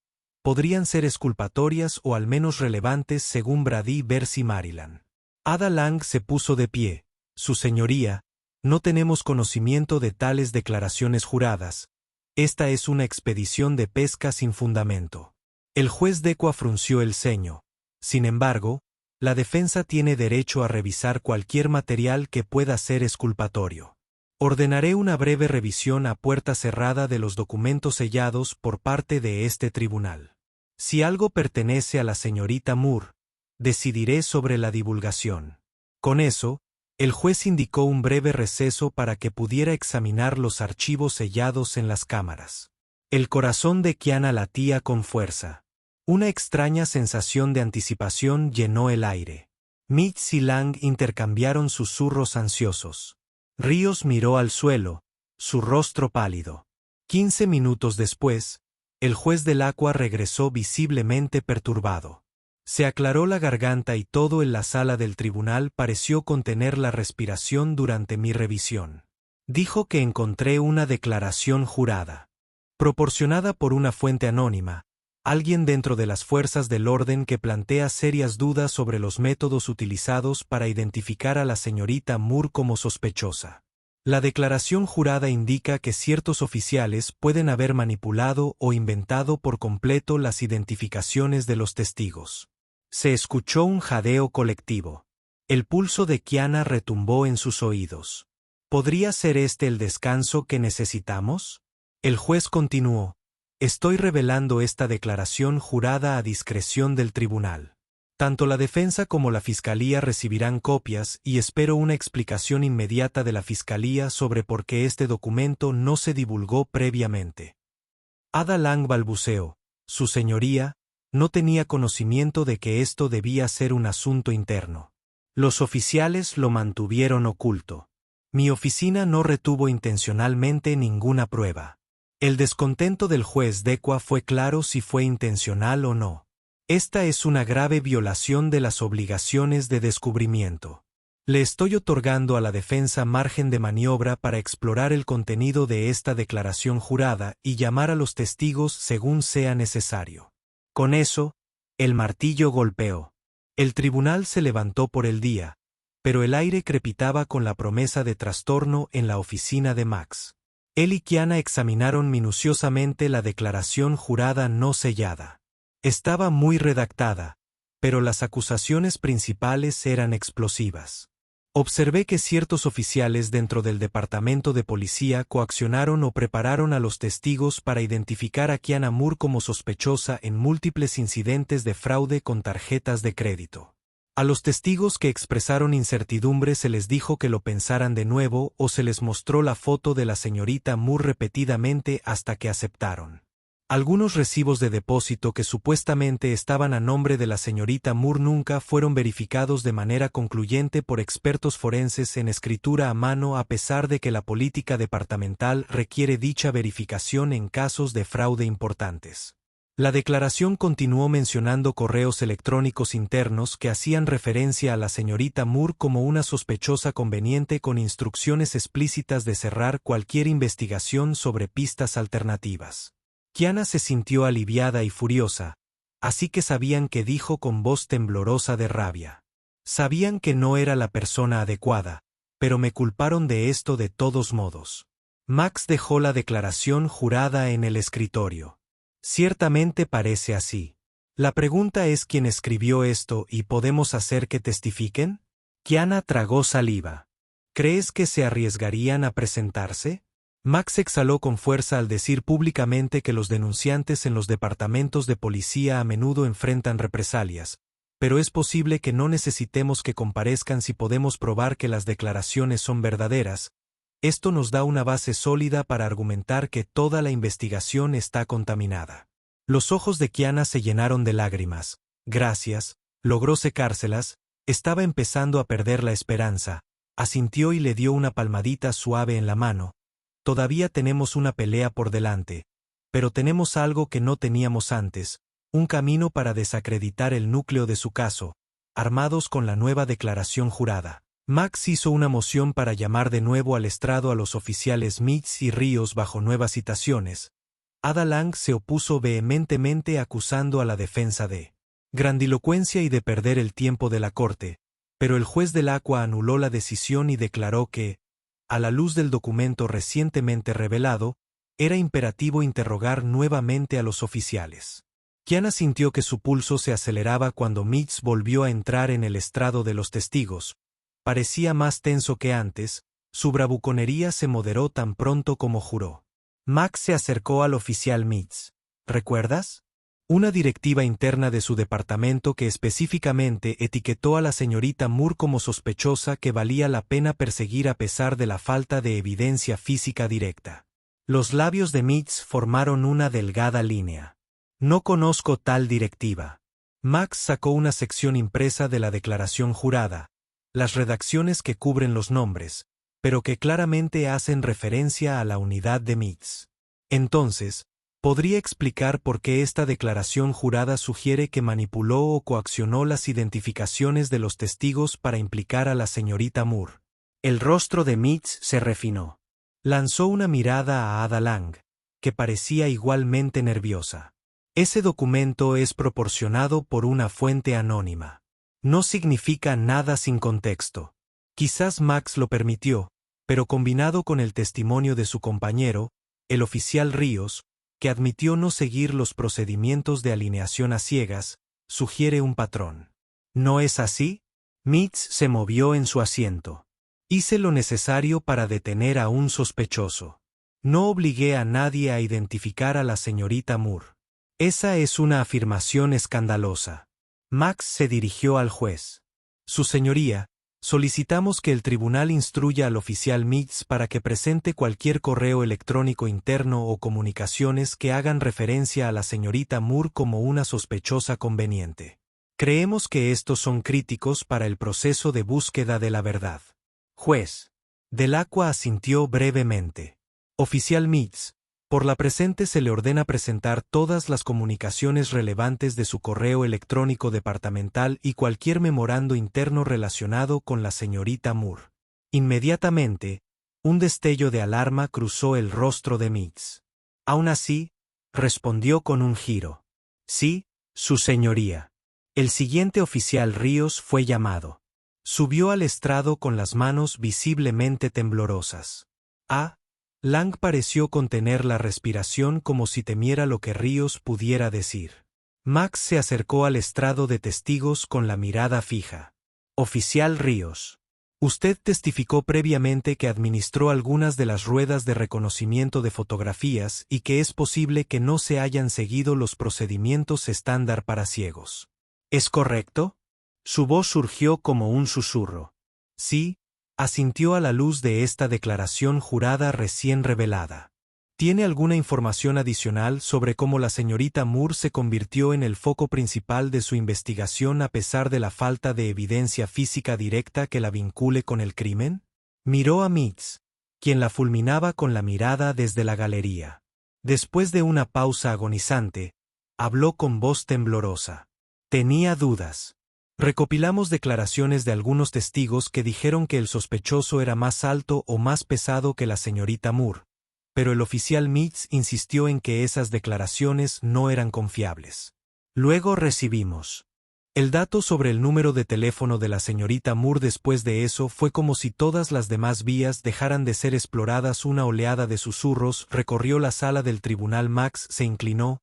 Podrían ser exculpatorias o al menos relevantes según Brady vs. Maryland. Ada Lang se puso de pie. Su señoría, no tenemos conocimiento de tales declaraciones juradas. Esta es una expedición de pesca sin fundamento. El juez Dequa frunció el ceño. Sin embargo, la defensa tiene derecho a revisar cualquier material que pueda ser exculpatorio. Ordenaré una breve revisión a puerta cerrada de los documentos sellados por parte de este tribunal. Si algo pertenece a la señorita Moore, decidiré sobre la divulgación. Con eso, el juez indicó un breve receso para que pudiera examinar los archivos sellados en las cámaras. El corazón de Kiana latía con fuerza. Una extraña sensación de anticipación llenó el aire. Mitz y Lang intercambiaron susurros ansiosos. Ríos miró al suelo, su rostro pálido. 15 minutos después, el juez del Acua regresó visiblemente perturbado. Se aclaró la garganta y todo en la sala del tribunal pareció contener la respiración durante mi revisión. Dijo que encontré una declaración jurada, proporcionada por una fuente anónima, alguien dentro de las fuerzas del orden que plantea serias dudas sobre los métodos utilizados para identificar a la señorita Moore como sospechosa. La declaración jurada indica que ciertos oficiales pueden haber manipulado o inventado por completo las identificaciones de los testigos. Se escuchó un jadeo colectivo. El pulso de Kiana retumbó en sus oídos. ¿Podría ser este el descanso que necesitamos? El juez continuó. Estoy revelando esta declaración jurada a discreción del tribunal. Tanto la defensa como la fiscalía recibirán copias y espero una explicación inmediata de la fiscalía sobre por qué este documento no se divulgó previamente. Ada Lang balbuceó. Su señoría no tenía conocimiento de que esto debía ser un asunto interno. Los oficiales lo mantuvieron oculto. Mi oficina no retuvo intencionalmente ninguna prueba. El descontento del juez Dekwa fue claro si fue intencional o no. Esta es una grave violación de las obligaciones de descubrimiento. Le estoy otorgando a la defensa margen de maniobra para explorar el contenido de esta declaración jurada y llamar a los testigos según sea necesario. Con eso, el martillo golpeó. El tribunal se levantó por el día, pero el aire crepitaba con la promesa de trastorno en la oficina de Max. Él y Kiana examinaron minuciosamente la declaración jurada no sellada. Estaba muy redactada, pero las acusaciones principales eran explosivas. Observé que ciertos oficiales dentro del departamento de policía coaccionaron o prepararon a los testigos para identificar a Kiana Moore como sospechosa en múltiples incidentes de fraude con tarjetas de crédito. A los testigos que expresaron incertidumbre se les dijo que lo pensaran de nuevo o se les mostró la foto de la señorita Moore repetidamente hasta que aceptaron. Algunos recibos de depósito que supuestamente estaban a nombre de la señorita Moore nunca fueron verificados de manera concluyente por expertos forenses en escritura a mano a pesar de que la política departamental requiere dicha verificación en casos de fraude importantes. La declaración continuó mencionando correos electrónicos internos que hacían referencia a la señorita Moore como una sospechosa conveniente con instrucciones explícitas de cerrar cualquier investigación sobre pistas alternativas. Kiana se sintió aliviada y furiosa, así que sabían que dijo con voz temblorosa de rabia. Sabían que no era la persona adecuada, pero me culparon de esto de todos modos. Max dejó la declaración jurada en el escritorio. Ciertamente parece así. La pregunta es quién escribió esto y ¿podemos hacer que testifiquen? Kiana tragó saliva. ¿Crees que se arriesgarían a presentarse? Max exhaló con fuerza al decir públicamente que los denunciantes en los departamentos de policía a menudo enfrentan represalias, pero es posible que no necesitemos que comparezcan si podemos probar que las declaraciones son verdaderas. Esto nos da una base sólida para argumentar que toda la investigación está contaminada. Los ojos de Kiana se llenaron de lágrimas. Gracias, logró secárselas, estaba empezando a perder la esperanza. Asintió y le dio una palmadita suave en la mano. Todavía tenemos una pelea por delante, pero tenemos algo que no teníamos antes, un camino para desacreditar el núcleo de su caso, armados con la nueva declaración jurada. Max hizo una moción para llamar de nuevo al estrado a los oficiales Mitz y Ríos bajo nuevas citaciones. Ada Lang se opuso vehementemente acusando a la defensa de grandilocuencia y de perder el tiempo de la corte, pero el juez del Aqua anuló la decisión y declaró que, a la luz del documento recientemente revelado, era imperativo interrogar nuevamente a los oficiales. Kiana sintió que su pulso se aceleraba cuando Mitz volvió a entrar en el estrado de los testigos. Parecía más tenso que antes, su bravuconería se moderó tan pronto como juró. Max se acercó al oficial Mitz. ¿Recuerdas? Una directiva interna de su departamento que específicamente etiquetó a la señorita Moore como sospechosa que valía la pena perseguir a pesar de la falta de evidencia física directa. Los labios de Mitz formaron una delgada línea. No conozco tal directiva. Max sacó una sección impresa de la declaración jurada, las redacciones que cubren los nombres, pero que claramente hacen referencia a la unidad de Mitz. Entonces, ¿podría explicar por qué esta declaración jurada sugiere que manipuló o coaccionó las identificaciones de los testigos para implicar a la señorita Moore? El rostro de Mitz se refinó. Lanzó una mirada a Ada Lang, que parecía igualmente nerviosa. Ese documento es proporcionado por una fuente anónima. No significa nada sin contexto. Quizás Max lo permitió, pero combinado con el testimonio de su compañero, el oficial Ríos, que admitió no seguir los procedimientos de alineación a ciegas, sugiere un patrón. ¿No es así? Mitz se movió en su asiento. Hice lo necesario para detener a un sospechoso. No obligué a nadie a identificar a la señorita Moore. Esa es una afirmación escandalosa. Max se dirigió al juez. Su señoría, solicitamos que el tribunal instruya al oficial Mitz para que presente cualquier correo electrónico interno o comunicaciones que hagan referencia a la señorita Moore como una sospechosa conveniente. Creemos que estos son críticos para el proceso de búsqueda de la verdad. Juez. Delacqua asintió brevemente. Oficial Mitz, por la presente se le ordena presentar todas las comunicaciones relevantes de su correo electrónico departamental y cualquier memorando interno relacionado con la señorita Moore. Inmediatamente, un destello de alarma cruzó el rostro de Mitz. Aún así, respondió con un giro. Sí, su señoría. El siguiente oficial Ríos fue llamado. Subió al estrado con las manos visiblemente temblorosas. Lang pareció contener la respiración como si temiera lo que Ríos pudiera decir. Max se acercó al estrado de testigos con la mirada fija. Oficial Ríos. Usted testificó previamente que administró algunas de las ruedas de reconocimiento de fotografías y que es posible que no se hayan seguido los procedimientos estándar para ciegos. ¿Es correcto? Su voz surgió como un susurro. Sí, asintió a la luz de esta declaración jurada recién revelada. ¿Tiene alguna información adicional sobre cómo la señorita Moore se convirtió en el foco principal de su investigación a pesar de la falta de evidencia física directa que la vincule con el crimen? Miró a Mitz, quien la fulminaba con la mirada desde la galería. Después de una pausa agonizante, habló con voz temblorosa. Tenía dudas. Recopilamos declaraciones de algunos testigos que dijeron que el sospechoso era más alto o más pesado que la señorita Moore, pero el oficial Mitz insistió en que esas declaraciones no eran confiables. Luego recibimos el dato sobre el número de teléfono de la señorita Moore. Después de eso fue como si todas las demás vías dejaran de ser exploradas. Una oleada de susurros recorrió la sala del tribunal. Max se inclinó.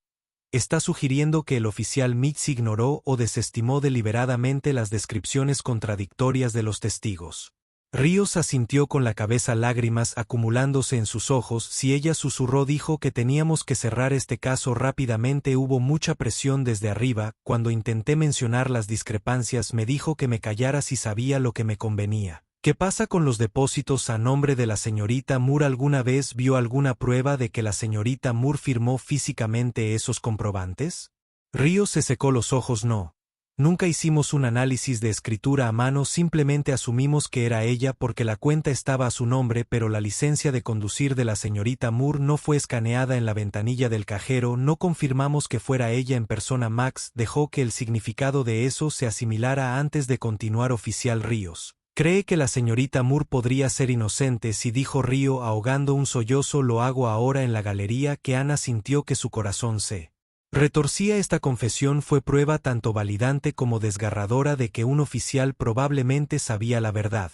Está sugiriendo que el oficial Mitz ignoró o desestimó deliberadamente las descripciones contradictorias de los testigos. Ríos asintió con la cabeza, lágrimas acumulándose en sus ojos. Si ella susurró, dijo que teníamos que cerrar este caso rápidamente. Hubo mucha presión desde arriba. Cuando intenté mencionar las discrepancias me dijo que me callara si sabía lo que me convenía. ¿Qué pasa con los depósitos a nombre de la señorita Moore? ¿Alguna vez vio alguna prueba de que la señorita Moore firmó físicamente esos comprobantes? Ríos se secó los ojos. No. Nunca hicimos un análisis de escritura a mano, simplemente asumimos que era ella porque la cuenta estaba a su nombre, pero la licencia de conducir de la señorita Moore no fue escaneada en la ventanilla del cajero. No confirmamos que fuera ella en persona. Max dejó que el significado de eso se asimilara antes de continuar. Oficial Ríos. ¿Cree que la señorita Moore podría ser inocente? Sí, dijo Río ahogando un sollozo. Lo hago ahora en la galería. Que Ana sintió que su corazón se retorcía. Esta confesión fue prueba tanto validante como desgarradora de que un oficial probablemente sabía la verdad,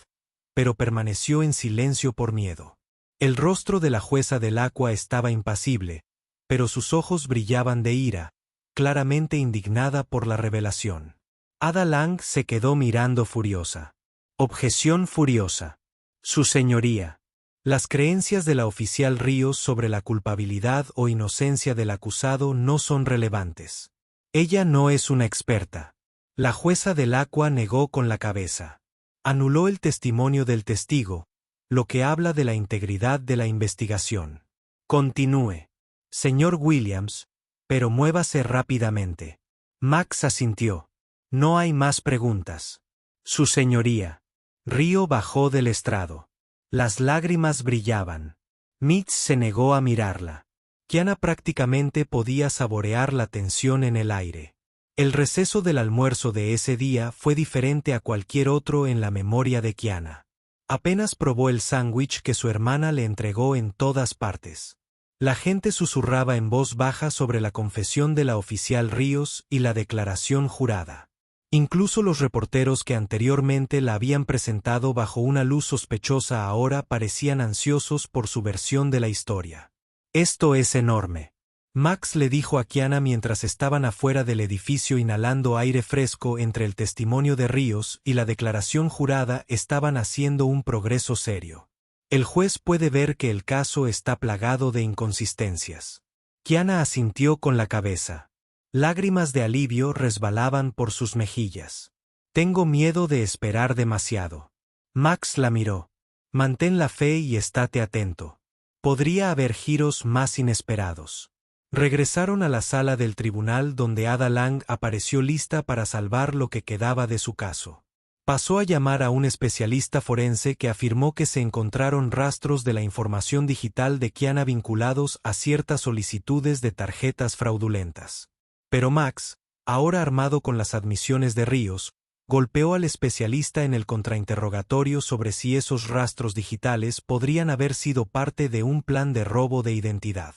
pero permaneció en silencio por miedo. El rostro de la jueza Delacqua estaba impasible, pero sus ojos brillaban de ira, claramente indignada por la revelación. Ada Lang se quedó mirando furiosa. Objeción furiosa. Su señoría. Las creencias de la oficial Ríos sobre la culpabilidad o inocencia del acusado no son relevantes. Ella no es una experta. La jueza Delacqua negó con la cabeza. Anuló el testimonio del testigo, lo que habla de la integridad de la investigación. Continúe. Señor Williams, pero muévase rápidamente. Max asintió. No hay más preguntas. Su señoría. Río bajó del estrado. Las lágrimas brillaban. Mitz se negó a mirarla. Kiana prácticamente podía saborear la tensión en el aire. El receso del almuerzo de ese día fue diferente a cualquier otro en la memoria de Kiana. Apenas probó el sándwich que su hermana le entregó en todas partes. La gente susurraba en voz baja sobre la confesión de la oficial Ríos y la declaración jurada. Incluso los reporteros que anteriormente la habían presentado bajo una luz sospechosa ahora parecían ansiosos por su versión de la historia. Esto es enorme. Max le dijo a Kiana mientras estaban afuera del edificio inhalando aire fresco. Entre el testimonio de Ríos y la declaración jurada estaban haciendo un progreso serio. El juez puede ver que el caso está plagado de inconsistencias. Kiana asintió con la cabeza. Lágrimas de alivio resbalaban por sus mejillas. Tengo miedo de esperar demasiado. Max la miró. Mantén la fe y estate atento. Podría haber giros más inesperados. Regresaron a la sala del tribunal donde Ada Lang apareció lista para salvar lo que quedaba de su caso. Pasó a llamar a un especialista forense que afirmó que se encontraron rastros de la información digital de Kiana vinculados a ciertas solicitudes de tarjetas fraudulentas. Pero Max, ahora armado con las admisiones de Ríos, golpeó al especialista en el contrainterrogatorio sobre si esos rastros digitales podrían haber sido parte de un plan de robo de identidad.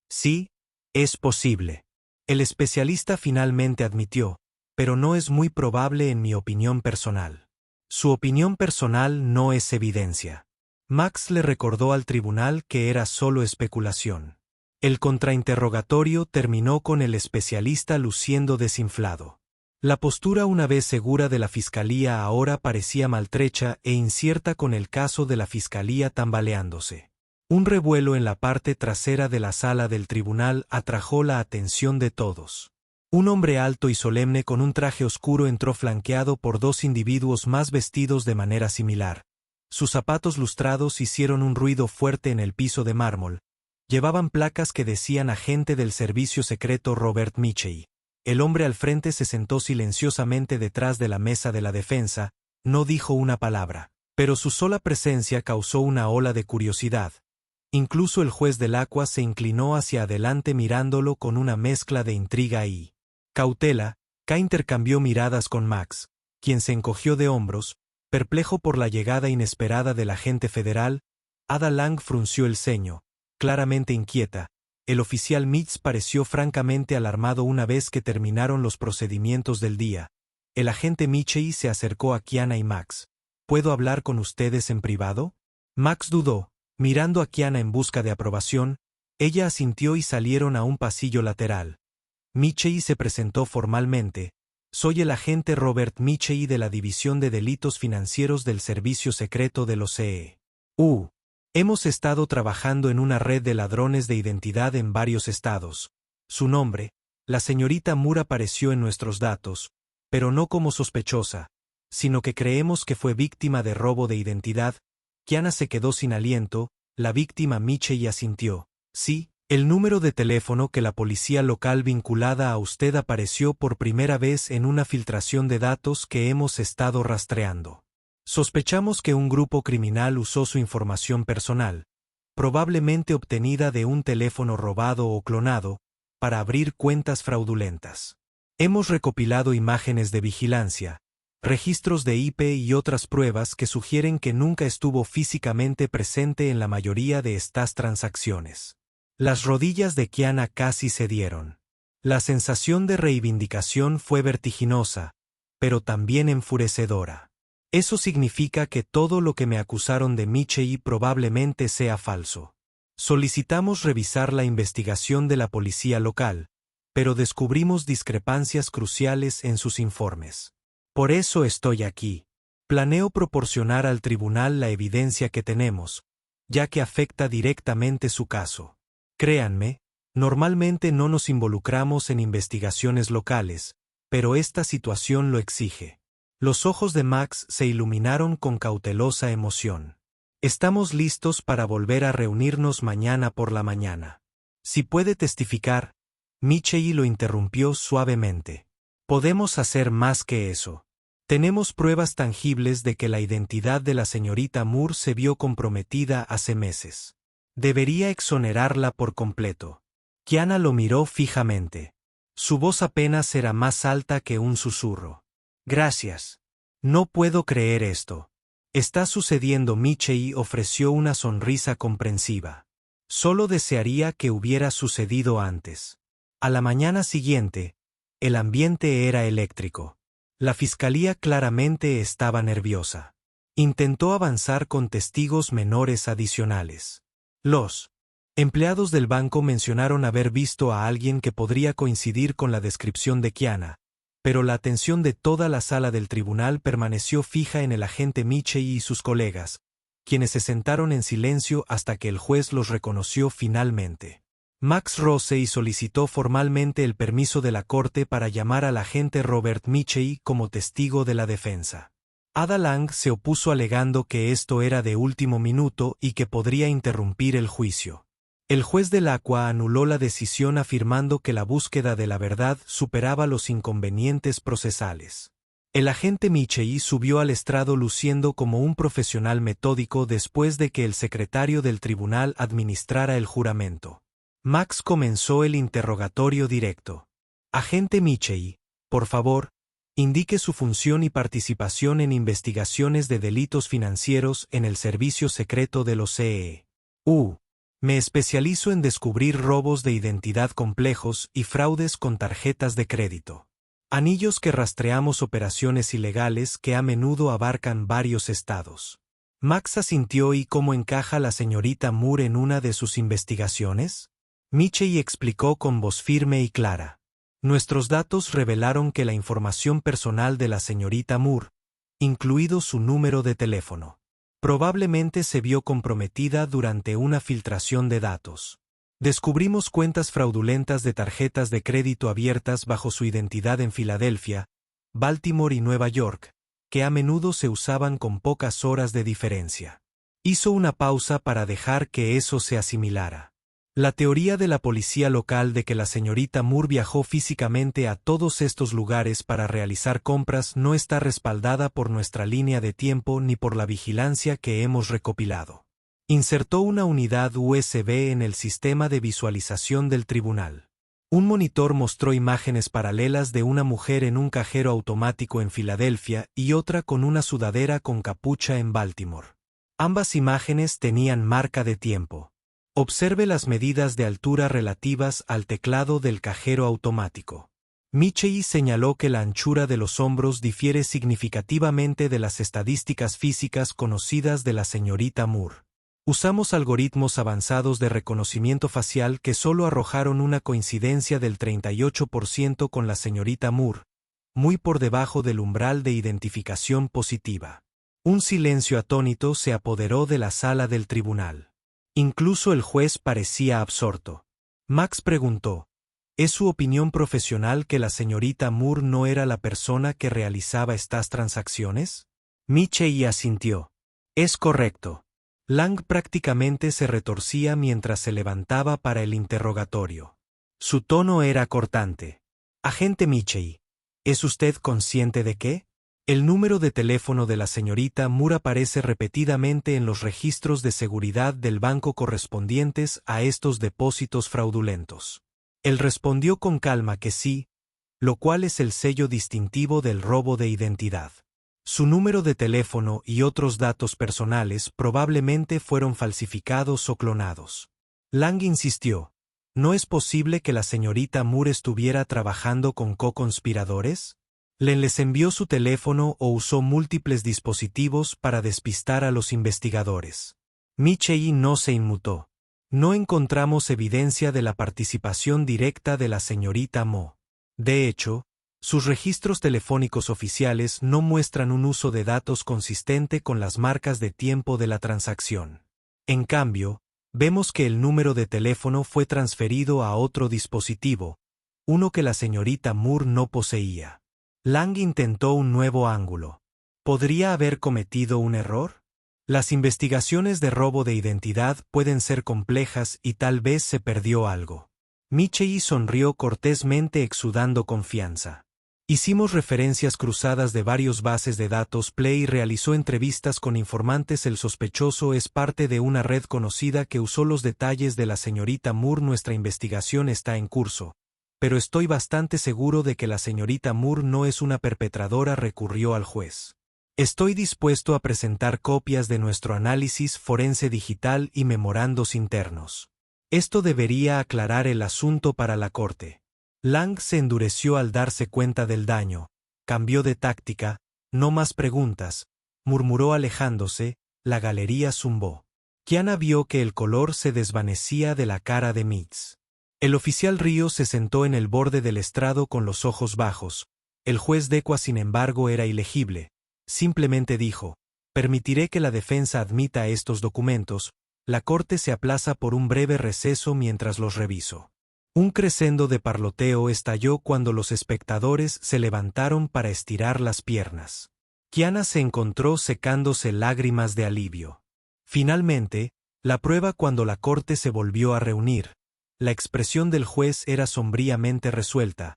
Sí, es posible. El especialista finalmente admitió, pero no es muy probable en mi opinión personal. Su opinión personal no es evidencia. Max le recordó al tribunal que era solo especulación. El contrainterrogatorio terminó con el especialista luciendo desinflado. La postura una vez segura de la fiscalía ahora parecía maltrecha e incierta con el caso de la fiscalía tambaleándose. Un revuelo en la parte trasera de la sala del tribunal atrajo la atención de todos. Un hombre alto y solemne con un traje oscuro entró flanqueado por dos individuos más vestidos de manera similar. Sus zapatos lustrados hicieron un ruido fuerte en el piso de mármol. Llevaban placas que decían agente del servicio secreto Robert Mitchell. El hombre al frente se sentó silenciosamente detrás de la mesa de la defensa, no dijo una palabra, pero su sola presencia causó una ola de curiosidad. Incluso el juez del Acua se inclinó hacia adelante mirándolo con una mezcla de intriga y cautela. K intercambió miradas con Max, quien se encogió de hombros, perplejo por la llegada inesperada del agente federal. Ada Lang frunció el ceño, claramente inquieta. El oficial Mitz pareció francamente alarmado una vez que terminaron los procedimientos del día. El agente Mitchell se acercó a Kiana y Max. ¿Puedo hablar con ustedes en privado? Max dudó, mirando a Kiana en busca de aprobación. Ella asintió y salieron a un pasillo lateral. Mitchell se presentó formalmente. Soy el agente Robert Mitchell de la División de Delitos Financieros del Servicio Secreto de los EU. Hemos estado trabajando en una red de ladrones de identidad en varios estados. Su nombre, la señorita Moore, apareció en nuestros datos, pero no como sospechosa, sino que creemos que fue víctima de robo de identidad. Kiana se quedó sin aliento. La víctima Mitchell asintió. Sí, el número de teléfono que la policía local vinculada a usted apareció por primera vez en una filtración de datos que hemos estado rastreando. Sospechamos que un grupo criminal usó su información personal, probablemente obtenida de un teléfono robado o clonado, para abrir cuentas fraudulentas. Hemos recopilado imágenes de vigilancia, registros de IP y otras pruebas que sugieren que nunca estuvo físicamente presente en la mayoría de estas transacciones. Las rodillas de Kiana casi cedieron. La sensación de reivindicación fue vertiginosa, pero también enfurecedora. Eso significa que todo lo que me acusaron de Mitchell probablemente sea falso. Solicitamos revisar la investigación de la policía local, pero descubrimos discrepancias cruciales en sus informes. Por eso estoy aquí. Planeo proporcionar al tribunal la evidencia que tenemos, ya que afecta directamente su caso. Créanme, normalmente no nos involucramos en investigaciones locales, pero esta situación lo exige. Los ojos de Max se iluminaron con cautelosa emoción. Estamos listos para volver a reunirnos mañana por la mañana. Si puede testificar, Mitchell lo interrumpió suavemente. Podemos hacer más que eso. Tenemos pruebas tangibles de que la identidad de la señorita Moore se vio comprometida hace meses. Debería exonerarla por completo. Kiana lo miró fijamente. Su voz apenas era más alta que un susurro. Gracias. No puedo creer esto. Está sucediendo. Mitchell ofreció una sonrisa comprensiva. Solo desearía que hubiera sucedido antes. A la mañana siguiente, el ambiente era eléctrico. La fiscalía claramente estaba nerviosa. Intentó avanzar con testigos menores adicionales. Los Empleados del banco mencionaron haber visto a alguien que podría coincidir con la descripción de Kiana, pero la atención de toda la sala del tribunal permaneció fija en el agente Michei y sus colegas, quienes se sentaron en silencio hasta que el juez los reconoció finalmente. Max Rosey solicitó formalmente el permiso de la corte para llamar al agente Robert Michei como testigo de la defensa. Ada Lang se opuso alegando que esto era de último minuto y que podría interrumpir el juicio. El juez del Aqua anuló la decisión afirmando que la búsqueda de la verdad superaba los inconvenientes procesales. El agente Michei subió al estrado luciendo como un profesional metódico después de que el secretario del tribunal administrara el juramento. Max comenzó el interrogatorio directo. Agente Michei, por favor, indique su función y participación en investigaciones de delitos financieros en el servicio secreto de los CEU. Me especializo en descubrir robos de identidad complejos y fraudes con tarjetas de crédito. Anillos que rastreamos operaciones ilegales que a menudo abarcan varios estados. Max asintió. ¿Y cómo encaja la señorita Moore en una de sus investigaciones? Michei explicó con voz firme y clara. Nuestros datos revelaron que la información personal de la señorita Moore, incluido su número de teléfono, probablemente se vio comprometida durante una filtración de datos. Descubrimos cuentas fraudulentas de tarjetas de crédito abiertas bajo su identidad en Filadelfia, Baltimore y Nueva York, que a menudo se usaban con pocas horas de diferencia. Hizo una pausa para dejar que eso se asimilara. La teoría de la policía local de que la señorita Moore viajó físicamente a todos estos lugares para realizar compras no está respaldada por nuestra línea de tiempo ni por la vigilancia que hemos recopilado. Insertó una unidad USB en el sistema de visualización del tribunal. Un monitor mostró imágenes paralelas de una mujer en un cajero automático en Filadelfia y otra con una sudadera con capucha en Baltimore. Ambas imágenes tenían marca de tiempo. Observe las medidas de altura relativas al teclado del cajero automático. Michei señaló que la anchura de los hombros difiere significativamente de las estadísticas físicas conocidas de la señorita Moore. Usamos algoritmos avanzados de reconocimiento facial que solo arrojaron una coincidencia del 38% con la señorita Moore, muy por debajo del umbral de identificación positiva. Un silencio atónito se apoderó de la sala del tribunal. Incluso el juez parecía absorto. Max preguntó, ¿es su opinión profesional que la señorita Moore no era la persona que realizaba estas transacciones? Michei asintió. Es correcto. Lang prácticamente se retorcía mientras se levantaba para el interrogatorio. Su tono era cortante. Agente Michei, ¿es usted consciente de qué? El número de teléfono de la señorita Moore aparece repetidamente en los registros de seguridad del banco correspondientes a estos depósitos fraudulentos. Él respondió con calma que sí, lo cual es el sello distintivo del robo de identidad. Su número de teléfono y otros datos personales probablemente fueron falsificados o clonados. Lang insistió, ¿no es posible que la señorita Moore estuviera trabajando con co-conspiradores? ¿Len les envió su teléfono o usó múltiples dispositivos para despistar a los investigadores? Michei no se inmutó. No encontramos evidencia de la participación directa de la señorita Moore. De hecho, sus registros telefónicos oficiales no muestran un uso de datos consistente con las marcas de tiempo de la transacción. En cambio, vemos que el número de teléfono fue transferido a otro dispositivo, uno que la señorita Moore no poseía. Lang intentó un nuevo ángulo. ¿Podría haber cometido un error? Las investigaciones de robo de identidad pueden ser complejas y tal vez se perdió algo. Michei sonrió cortésmente exudando confianza. Hicimos referencias cruzadas de varios bases de datos. Play realizó entrevistas con informantes. El sospechoso es parte de una red conocida que usó los detalles de la señorita Moore. Nuestra investigación está en curso, pero estoy bastante seguro de que la señorita Moore no es una perpetradora. Recurrió al juez. Estoy dispuesto a presentar copias de nuestro análisis forense digital y memorandos internos. Esto debería aclarar el asunto para la corte. Lang se endureció al darse cuenta del daño. Cambió de táctica. No más preguntas, murmuró alejándose. La galería zumbó. Kiana vio que el color se desvanecía de la cara de Mitz. El oficial Ríos se sentó en el borde del estrado con los ojos bajos. El juez Decua, sin embargo, era ilegible. Simplemente dijo: permitiré que la defensa admita estos documentos. La corte se aplaza por un breve receso mientras los reviso. Un crescendo de parloteo estalló cuando los espectadores se levantaron para estirar las piernas. Kiana se encontró secándose lágrimas de alivio. Finalmente, la prueba cuando la corte se volvió a reunir. La expresión del juez era sombríamente resuelta.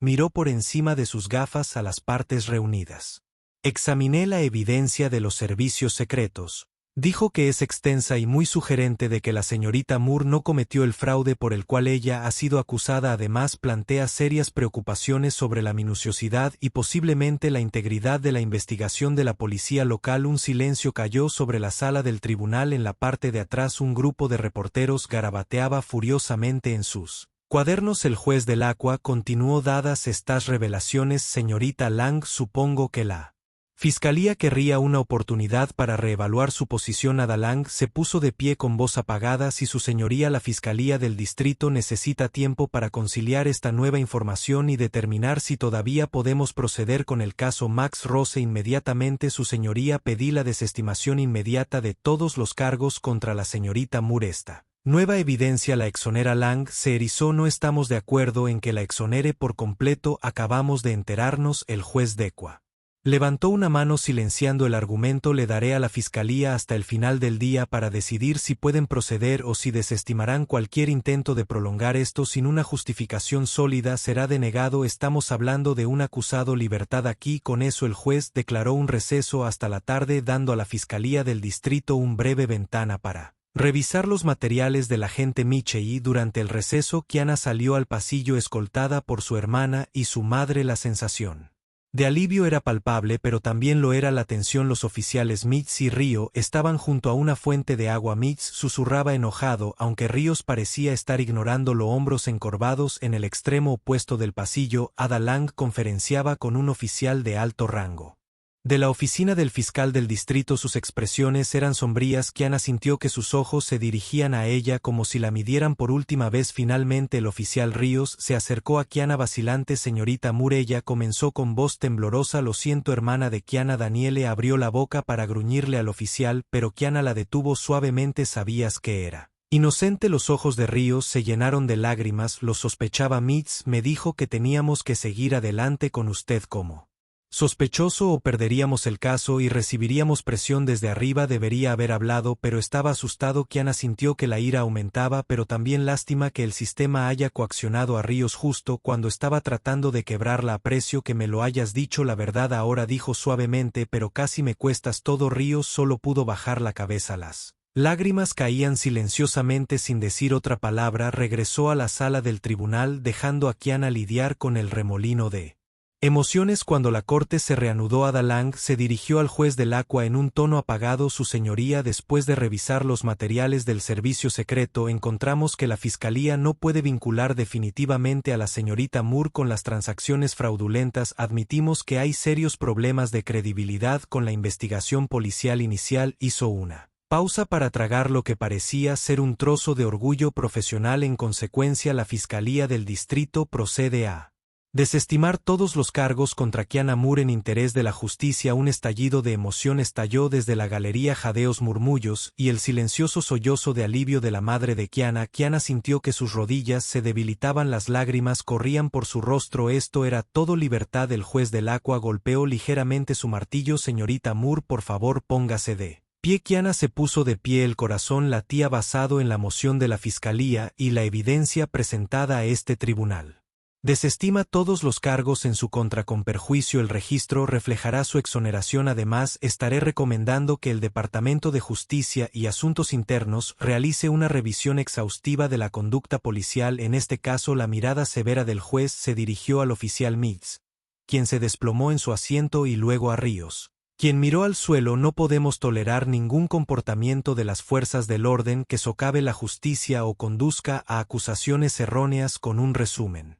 Miró por encima de sus gafas a las partes reunidas. Examiné la evidencia de los servicios secretos. Dijo que es extensa y muy sugerente de que la señorita Moore no cometió el fraude por el cual ella ha sido acusada. Además, plantea serias preocupaciones sobre la minuciosidad y posiblemente la integridad de la investigación de la policía local. Un silencio cayó sobre la sala del tribunal. En la parte de atrás un grupo de reporteros garabateaba furiosamente en sus cuadernos. El juez del Aqua continuó: dadas estas revelaciones, señorita Lang, supongo que la Fiscalía querría una oportunidad para reevaluar su posición. Ada Lang se puso de pie con voz apagada. Si su señoría, la Fiscalía del Distrito necesita tiempo para conciliar esta nueva información y determinar si todavía podemos proceder con el caso Max Rose inmediatamente. Su señoría, pedí la desestimación inmediata de todos los cargos contra la señorita Moore. Esta nueva evidencia la exonera. Lang se erizó. No estamos de acuerdo en que la exonere por completo. Acabamos de enterarnos. El juez Decua levantó una mano silenciando el argumento. Le daré a la Fiscalía hasta el final del día para decidir si pueden proceder o si desestimarán cualquier intento de prolongar esto. Sin una justificación sólida será denegado. Estamos hablando de un acusado. Libertad aquí. Con eso el juez declaró un receso hasta la tarde, dando a la Fiscalía del Distrito un breve ventana para revisar los materiales del agente Michei. Durante el receso, Kiana salió al pasillo escoltada por su hermana y su madre. La sensación de alivio era palpable, pero también lo era la tensión. Los oficiales Mitz y Río estaban junto a una fuente de agua. Mitz susurraba enojado, aunque Ríos parecía estar ignorándolo. Hombros encorvados en el extremo opuesto del pasillo, Ada Lang conferenciaba con un oficial de alto rango. De la oficina del fiscal del distrito sus expresiones eran sombrías. Kiana sintió que sus ojos se dirigían a ella como si la midieran por última vez. Finalmente el oficial Ríos se acercó a Kiana vacilante. Señorita Moore, ella comenzó con voz temblorosa. Lo siento, hermana de Kiana. Daniele abrió la boca para gruñirle al oficial, pero Kiana la detuvo suavemente. Sabías que era inocente. Los ojos de Ríos se llenaron de lágrimas. Lo sospechaba. Mitz me dijo que teníamos que seguir adelante con usted como sospechoso o perderíamos el caso y recibiríamos presión desde arriba. Debería haber hablado, pero estaba asustado. Kiana sintió que la ira aumentaba, pero también lástima que el sistema haya coaccionado a Ríos justo cuando estaba tratando de quebrarla. Aprecio que me lo hayas dicho la verdad ahora, dijo suavemente, pero casi me cuestas todo. Ríos solo pudo bajar la cabeza. Las lágrimas caían silenciosamente. Sin decir otra palabra, regresó a la sala del tribunal, dejando a Kiana lidiar con el remolino de emociones. Cuando la corte se reanudó, Ada Lang se dirigió al juez del Aqua en un tono apagado. Su señoría, después de revisar los materiales del servicio secreto, encontramos que la Fiscalía no puede vincular definitivamente a la señorita Moore con las transacciones fraudulentas. Admitimos que hay serios problemas de credibilidad con la investigación policial inicial. Hizo una pausa para tragar lo que parecía ser un trozo de orgullo profesional. En consecuencia, la Fiscalía del Distrito procede a desestimar todos los cargos contra Kiana Moore en interés de la justicia. Un estallido de emoción estalló desde la galería. Jadeos, murmullos y el silencioso sollozo de alivio de la madre de Kiana. Kiana sintió que sus rodillas se debilitaban, las lágrimas corrían por su rostro. Esto era todo libertad. El juez del Aqua golpeó ligeramente su martillo. Señorita Moore, por favor, póngase de pie. Kiana se puso de pie. El corazón latía basado en la moción de la Fiscalía y la evidencia presentada a este tribunal. Desestima todos los cargos en su contra con perjuicio. El registro reflejará su exoneración. Además, estaré recomendando que el Departamento de Justicia y Asuntos Internos realice una revisión exhaustiva de la conducta policial. En este caso, la mirada severa del juez se dirigió al oficial Mitz, quien se desplomó en su asiento, y luego a Ríos, quien miró al suelo. No podemos tolerar ningún comportamiento de las fuerzas del orden que socave la justicia o conduzca a acusaciones erróneas. Con un resumen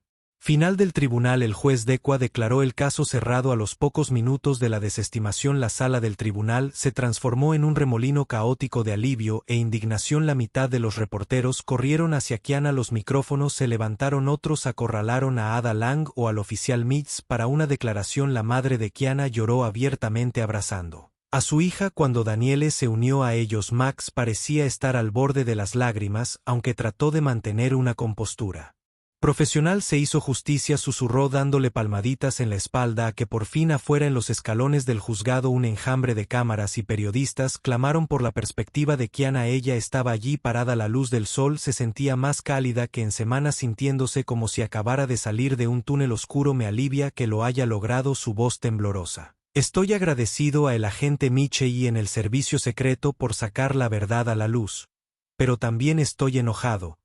Final del tribunal. El juez Decua declaró el caso cerrado. A los pocos minutos de la desestimación, la sala del tribunal se transformó en un remolino caótico de alivio e indignación. La mitad de los reporteros corrieron hacia Kiana, los micrófonos se levantaron, otros acorralaron a Ada Lang o al oficial Mitz para una declaración. La madre de Kiana lloró abiertamente abrazando a su hija cuando Danielle se unió a ellos. Max parecía estar al borde de las lágrimas, aunque trató de mantener una compostura profesional. Se hizo justicia, susurró dándole palmaditas en la espalda a que por fin. Afuera en los escalones del juzgado, un enjambre de cámaras y periodistas clamaron por la perspectiva de Kiana. Ella estaba allí parada, la luz del sol se sentía más cálida que en semanas, sintiéndose como si acabara de salir de un túnel oscuro. Me alivia que lo haya logrado, su voz temblorosa. Estoy agradecido a el agente Michei en el servicio secreto por sacar la verdad a la luz. Pero también estoy enojado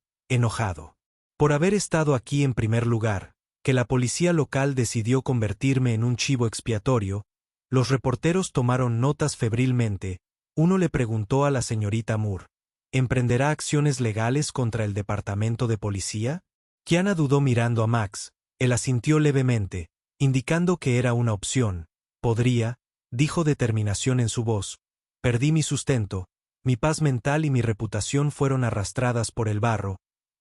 por haber estado aquí en primer lugar, que la policía local decidió convertirme en un chivo expiatorio. Los reporteros tomaron notas febrilmente. Uno le preguntó a la señorita Moore, ¿emprenderá acciones legales contra el departamento de policía? Kiana dudó mirando a Max. Él asintió levemente, indicando que era una opción. Podría, dijo determinación en su voz. Perdí mi sustento, mi paz mental y mi reputación fueron arrastradas por el barro.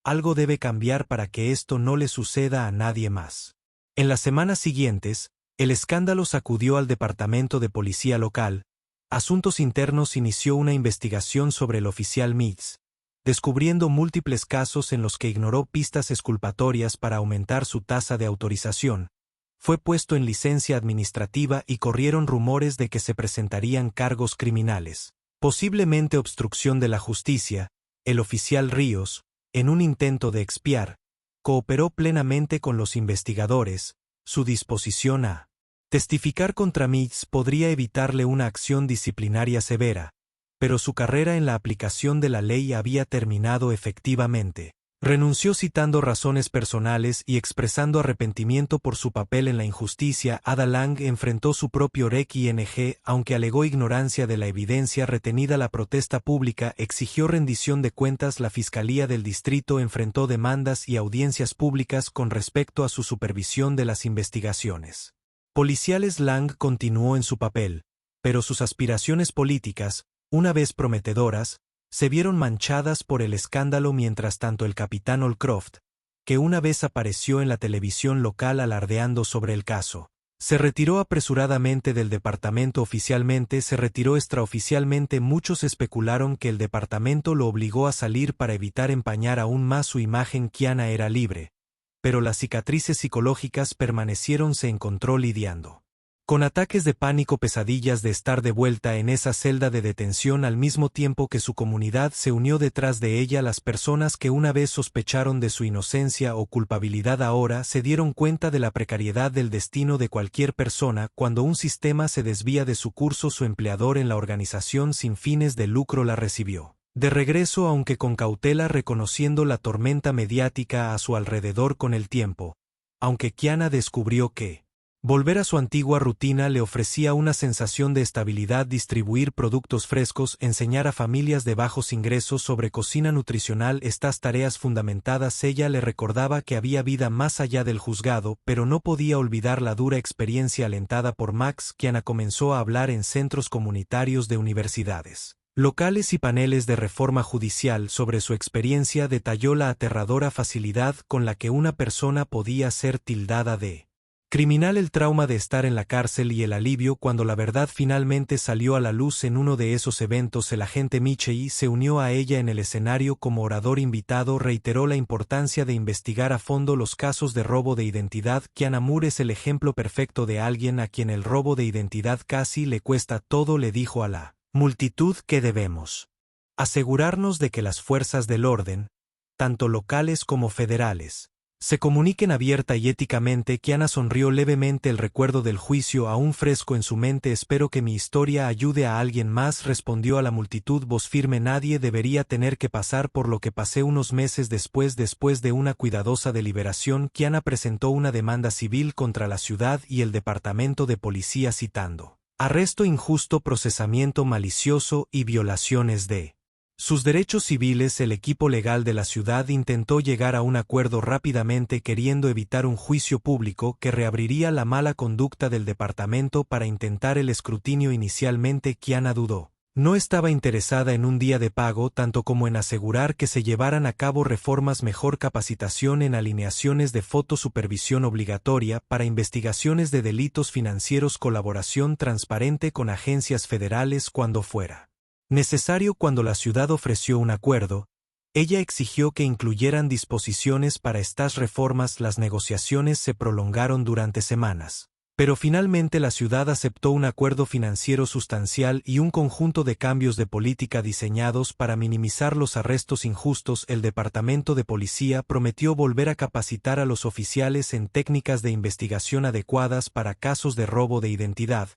Algo debe cambiar para que esto no le suceda a nadie más. En las semanas siguientes, el escándalo sacudió al departamento de policía local. Asuntos Internos inició una investigación sobre el oficial Mitz, descubriendo múltiples casos en los que ignoró pistas exculpatorias para aumentar su tasa de autorización. Fue puesto en licencia administrativa y corrieron rumores de que se presentarían cargos criminales, posiblemente obstrucción de la justicia. El oficial Ríos, en un intento de expiar, cooperó plenamente con los investigadores. Su disposición a testificar contra Mitz podría evitarle una acción disciplinaria severa, pero su carrera en la aplicación de la ley había terminado efectivamente. Renunció citando razones personales y expresando arrepentimiento por su papel en la injusticia. Ada Lang enfrentó su propio REC-ING, aunque alegó ignorancia de la evidencia retenida. La protesta pública exigió rendición de cuentas. La Fiscalía del Distrito enfrentó demandas y audiencias públicas con respecto a su supervisión de las investigaciones policiales. Lang continuó en su papel, pero sus aspiraciones políticas, una vez prometedoras, se vieron manchadas por el escándalo. Mientras tanto, el capitán Holcroft, que una vez apareció en la televisión local alardeando sobre el caso, se retiró apresuradamente del departamento. Oficialmente se retiró, extraoficialmente muchos especularon que el departamento lo obligó a salir para evitar empañar aún más su imagen. Kiana era libre, pero las cicatrices psicológicas permanecieron. Se encontró lidiando con ataques de pánico, pesadillas de estar de vuelta en esa celda de detención al mismo tiempo que su comunidad se unió detrás de ella. Las personas que una vez sospecharon de su inocencia o culpabilidad ahora se dieron cuenta de la precariedad del destino de cualquier persona cuando un sistema se desvía de su curso. Su empleador en la organización sin fines de lucro la recibió de regreso, aunque con cautela, reconociendo la tormenta mediática a su alrededor con el tiempo, aunque Kiana descubrió que volver a su antigua rutina le ofrecía una sensación de estabilidad. Distribuir productos frescos, enseñar a familias de bajos ingresos sobre cocina nutricional, estas tareas fundamentadas. Ella le recordaba que había vida más allá del juzgado, pero no podía olvidar la dura experiencia alentada por Max. Kiana comenzó a hablar en centros comunitarios de universidades locales y paneles de reforma judicial. Sobre su experiencia detalló la aterradora facilidad con la que una persona podía ser tildada de criminal, el trauma de estar en la cárcel y el alivio cuando la verdad finalmente salió a la luz. En uno de esos eventos, el agente Michei se unió a ella en el escenario como orador invitado. Reiteró la importancia de investigar a fondo los casos de robo de identidad. Kiana Moore es el ejemplo perfecto de alguien a quien el robo de identidad casi le cuesta todo. Le dijo a la multitud que debemos asegurarnos de que las fuerzas del orden, tanto locales como federales, se comuniquen abierta y éticamente. Kiana sonrió levemente, el recuerdo del juicio aún fresco en su mente. Espero que mi historia ayude a alguien más, respondió a la multitud, voz firme. Nadie debería tener que pasar por lo que pasé. Unos meses después de una cuidadosa deliberación, Kiana presentó una demanda civil contra la ciudad y el departamento de policía citando arresto injusto, procesamiento malicioso y violaciones de Sus derechos civiles. El equipo legal de la ciudad intentó llegar a un acuerdo rápidamente, queriendo evitar un juicio público que reabriría la mala conducta del departamento para intentar el escrutinio. Inicialmente Kiana dudó. No estaba interesada en un día de pago tanto como en asegurar que se llevaran a cabo reformas, mejor capacitación en alineaciones de foto, supervisión obligatoria para investigaciones de delitos financieros, colaboración transparente con agencias federales cuando fuera necesario. Cuando la ciudad ofreció un acuerdo, ella exigió que incluyeran disposiciones para estas reformas. Las negociaciones se prolongaron durante semanas. Pero finalmente la ciudad aceptó un acuerdo financiero sustancial y un conjunto de cambios de política diseñados para minimizar los arrestos injustos. El departamento de policía prometió volver a capacitar a los oficiales en técnicas de investigación adecuadas para casos de robo de identidad,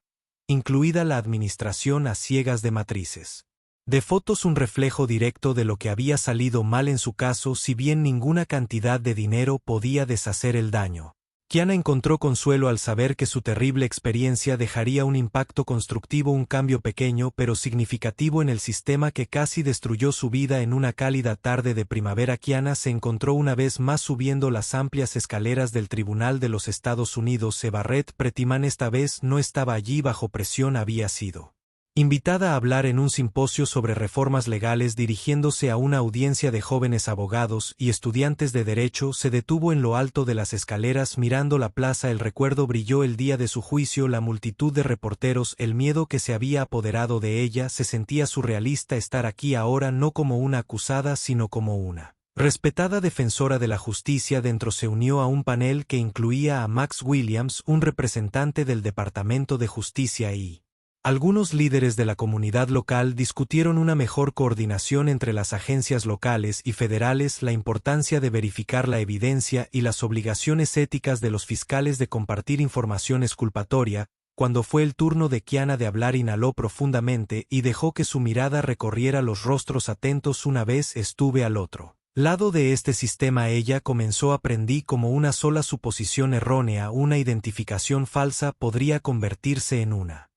incluida la administración a ciegas de matrices de fotos, un reflejo directo de lo que había salido mal en su caso. Si bien ninguna cantidad de dinero podía deshacer el daño, Kiana encontró consuelo al saber que su terrible experiencia dejaría un impacto constructivo, un cambio pequeño pero significativo en el sistema que casi destruyó su vida. En una cálida tarde de primavera, Kiana se encontró una vez más subiendo las amplias escaleras del Tribunal de los Estados Unidos. Barrett Prettyman esta vez no estaba allí bajo presión. Había sido invitada a hablar en un simposio sobre reformas legales. Dirigiéndose a una audiencia de jóvenes abogados y estudiantes de derecho, se detuvo en lo alto de las escaleras mirando la plaza. El recuerdo brilló el día de su juicio, la multitud de reporteros, el miedo que se había apoderado de ella. Se sentía surrealista estar aquí ahora, no como una acusada sino como una respetada defensora de la justicia. Dentro se unió a un panel que incluía a Max Williams, un representante del Departamento de Justicia, y algunos líderes de la comunidad local. Discutieron una mejor coordinación entre las agencias locales y federales, la importancia de verificar la evidencia y las obligaciones éticas de los fiscales de compartir información exculpatoria. Cuando fue el turno de Kiana de hablar, inhaló profundamente y dejó que su mirada recorriera los rostros atentos. Una vez estuve al otro lado de este sistema, ella comenzó. Aprendí como una sola suposición errónea, una identificación falsa, podría convertirse en una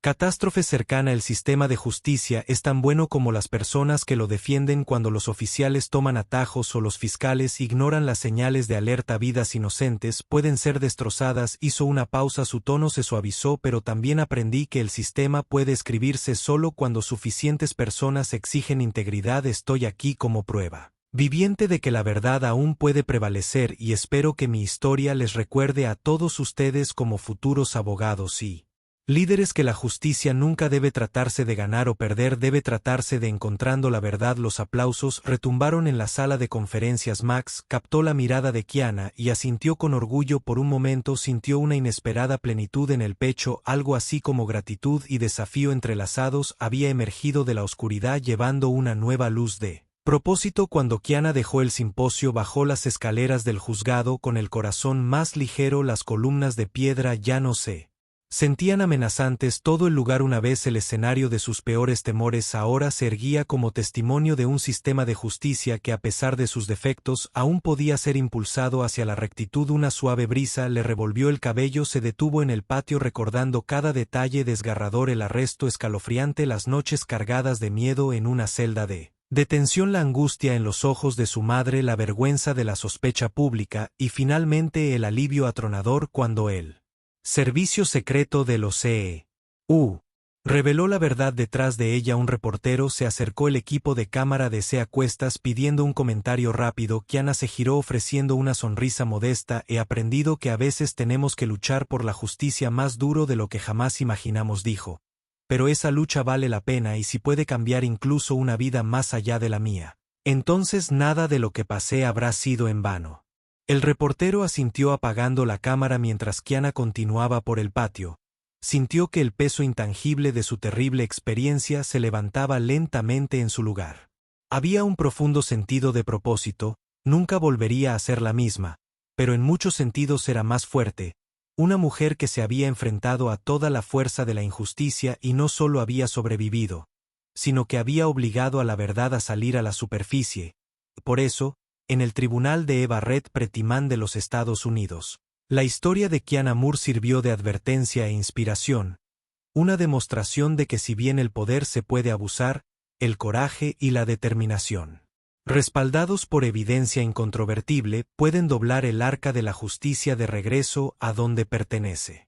catástrofe cercana. El sistema de justicia es tan bueno como las personas que lo defienden. Cuando los oficiales toman atajos o los fiscales ignoran las señales de alerta, vidas inocentes pueden ser destrozadas. Hizo una pausa, su tono se suavizó. Pero también aprendí que el sistema puede escribirse solo cuando suficientes personas exigen integridad. Estoy aquí como prueba viviente de que la verdad aún puede prevalecer, y espero que mi historia les recuerde a todos ustedes como futuros abogados y líderes que la justicia nunca debe tratarse de ganar o perder, debe tratarse de encontrando la verdad. Los aplausos retumbaron en la sala de conferencias. Max captó la mirada de Kiana y asintió con orgullo. Por un momento sintió una inesperada plenitud en el pecho, algo así como gratitud y desafío entrelazados. Había emergido de la oscuridad llevando una nueva luz de propósito. Cuando Kiana dejó el simposio, bajó las escaleras del juzgado con el corazón más ligero. Las columnas de piedra ya no se sentían amenazantes. Todo el lugar, una vez el escenario de sus peores temores, ahora se erguía como testimonio de un sistema de justicia que, a pesar de sus defectos, aún podía ser impulsado hacia la rectitud. Una suave brisa le revolvió el cabello. Se detuvo en el patio recordando cada detalle desgarrador, el arresto escalofriante, las noches cargadas de miedo en una celda de detención, la angustia en los ojos de su madre, la vergüenza de la sospecha pública y finalmente el alivio atronador cuando el servicio secreto de los C.E.U. reveló la verdad detrás de ella. Un reportero se acercó. El equipo de cámara desea a cuestas pidiendo un comentario rápido. Kiana se giró ofreciendo una sonrisa modesta. He aprendido que a veces tenemos que luchar por la justicia más duro de lo que jamás imaginamos, dijo. Pero esa lucha vale la pena, y si puede cambiar incluso una vida más allá de la mía, entonces nada de lo que pasé habrá sido en vano. El reportero asintió apagando la cámara mientras Kiana continuaba por el patio. Sintió que el peso intangible de su terrible experiencia se levantaba lentamente en su lugar. Había un profundo sentido de propósito, nunca volvería a ser la misma, pero en muchos sentidos era más fuerte. Una mujer que se había enfrentado a toda la fuerza de la injusticia y no solo había sobrevivido, sino que había obligado a la verdad a salir a la superficie. Por eso, en el tribunal de Barrett Prettyman de los Estados Unidos, la historia de Kiana Moore sirvió de advertencia e inspiración, una demostración de que si bien el poder se puede abusar, el coraje y la determinación. Respaldados por evidencia incontrovertible, pueden doblar el arca de la justicia de regreso a donde pertenece.